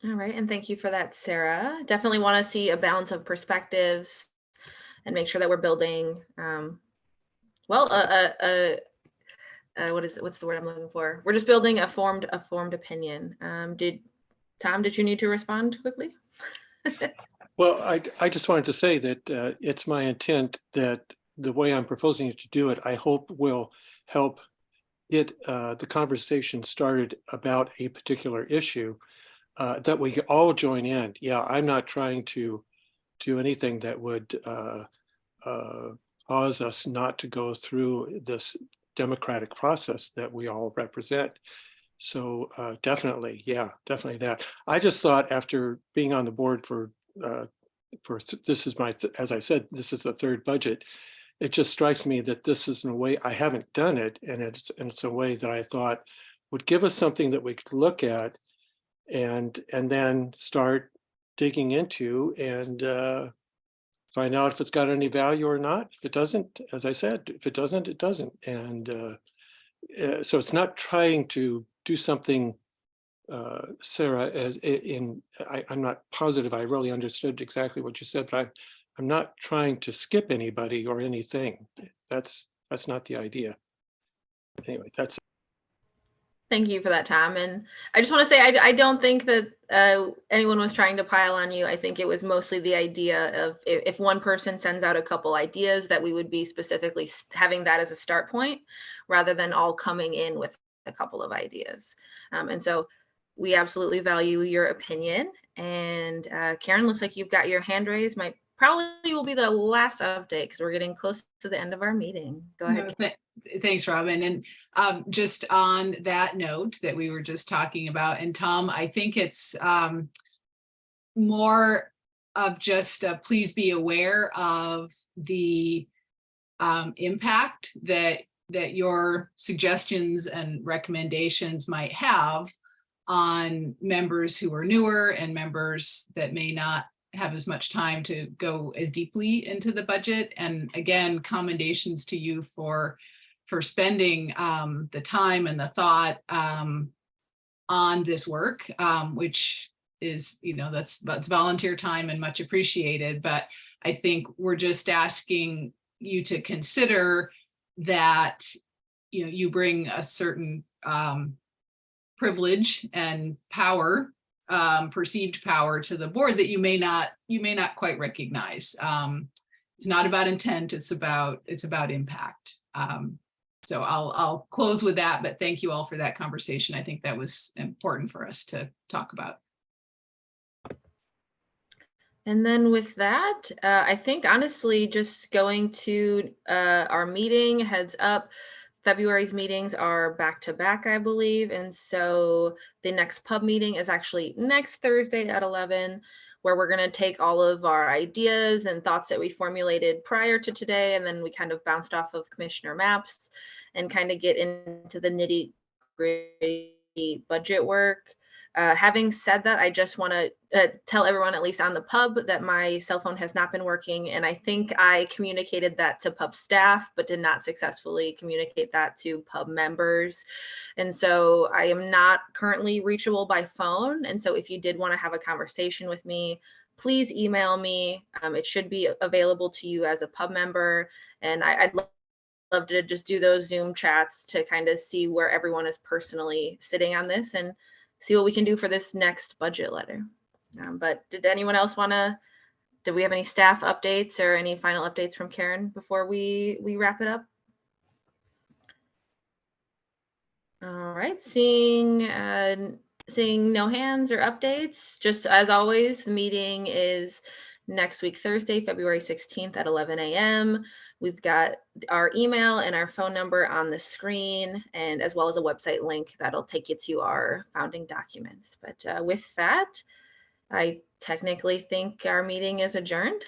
All right, and thank you for that, Sarah. Definitely want to see a balance of perspectives and make sure that we're building, what's the word I'm looking for? We're just building a formed opinion. Tom, did you need to respond quickly? Well, I just wanted to say that it's my intent that the way I'm proposing to do it, I hope will help get the conversation started about a particular issue, that we all join in. Yeah, I'm not trying to do anything that would cause us not to go through this democratic process that we all represent. So definitely, yeah, definitely that. I just thought, after being on the board this is as I said, this is the third budget. It just strikes me that this is in a way I haven't done it, and it's a way that I thought would give us something that we could look at and then start digging into and find out if it's got any value or not. If it doesn't, as I said, if it doesn't, it doesn't. And so it's not trying to do something, Sarah, I'm not positive I really understood exactly what you said, but I'm not trying to skip anybody or anything. That's not the idea. Anyway, that's. Thank you for that, Tom. And I just want to say, I don't think that anyone was trying to pile on you. I think it was mostly the idea of if one person sends out a couple ideas, that we would be specifically having that as a start point, rather than all coming in with a couple of ideas. And so we absolutely value your opinion. And Karen, looks like you've got your hand raised. Probably will be the last update because we're getting close to the end of our meeting. Go ahead. No, thanks, Robin. And just on that note that we were just talking about, and Tom, I think it's more of just please be aware of the impact that your suggestions and recommendations might have on members who are newer and members that may not have as much time to go as deeply into the budget. And again, commendations to you for spending the time and the thought on this work, which is, that's volunteer time and much appreciated. But I think we're just asking you to consider that, you bring a certain privilege and power, perceived power to the board that you may not quite recognize. It's not about intent, it's about impact. So I'll close with that, but thank you all for that conversation. I think that was important for us to talk about. And then with that, I think honestly, just going to our meeting, heads up, February's meetings are back to back, I believe. And so the next pub meeting is actually next Thursday at 11, where we're going to take all of our ideas and thoughts that we formulated prior to today. And then we kind of bounced off of Commissioner Mapps and kind of get into the nitty gritty budget work. Having said that, I just want to tell everyone, at least on the pub, that my cell phone has not been working. And I think I communicated that to pub staff, but did not successfully communicate that to pub members. And so I am not currently reachable by phone. And so if you did want to have a conversation with me, please email me. It should be available to you as a pub member. And I'd love to just do those Zoom chats to kind of see where everyone is personally sitting on this and see what we can do for this next budget letter. But did anyone else did we have any staff updates or any final updates from Karen before we wrap it up? All right, seeing no hands or updates, just as always, the meeting is next week, Thursday, February 16th at 11 a.m. We've got our email and our phone number on the screen, and as well as a website link that'll take you to our founding documents. But with that, I technically think our meeting is adjourned.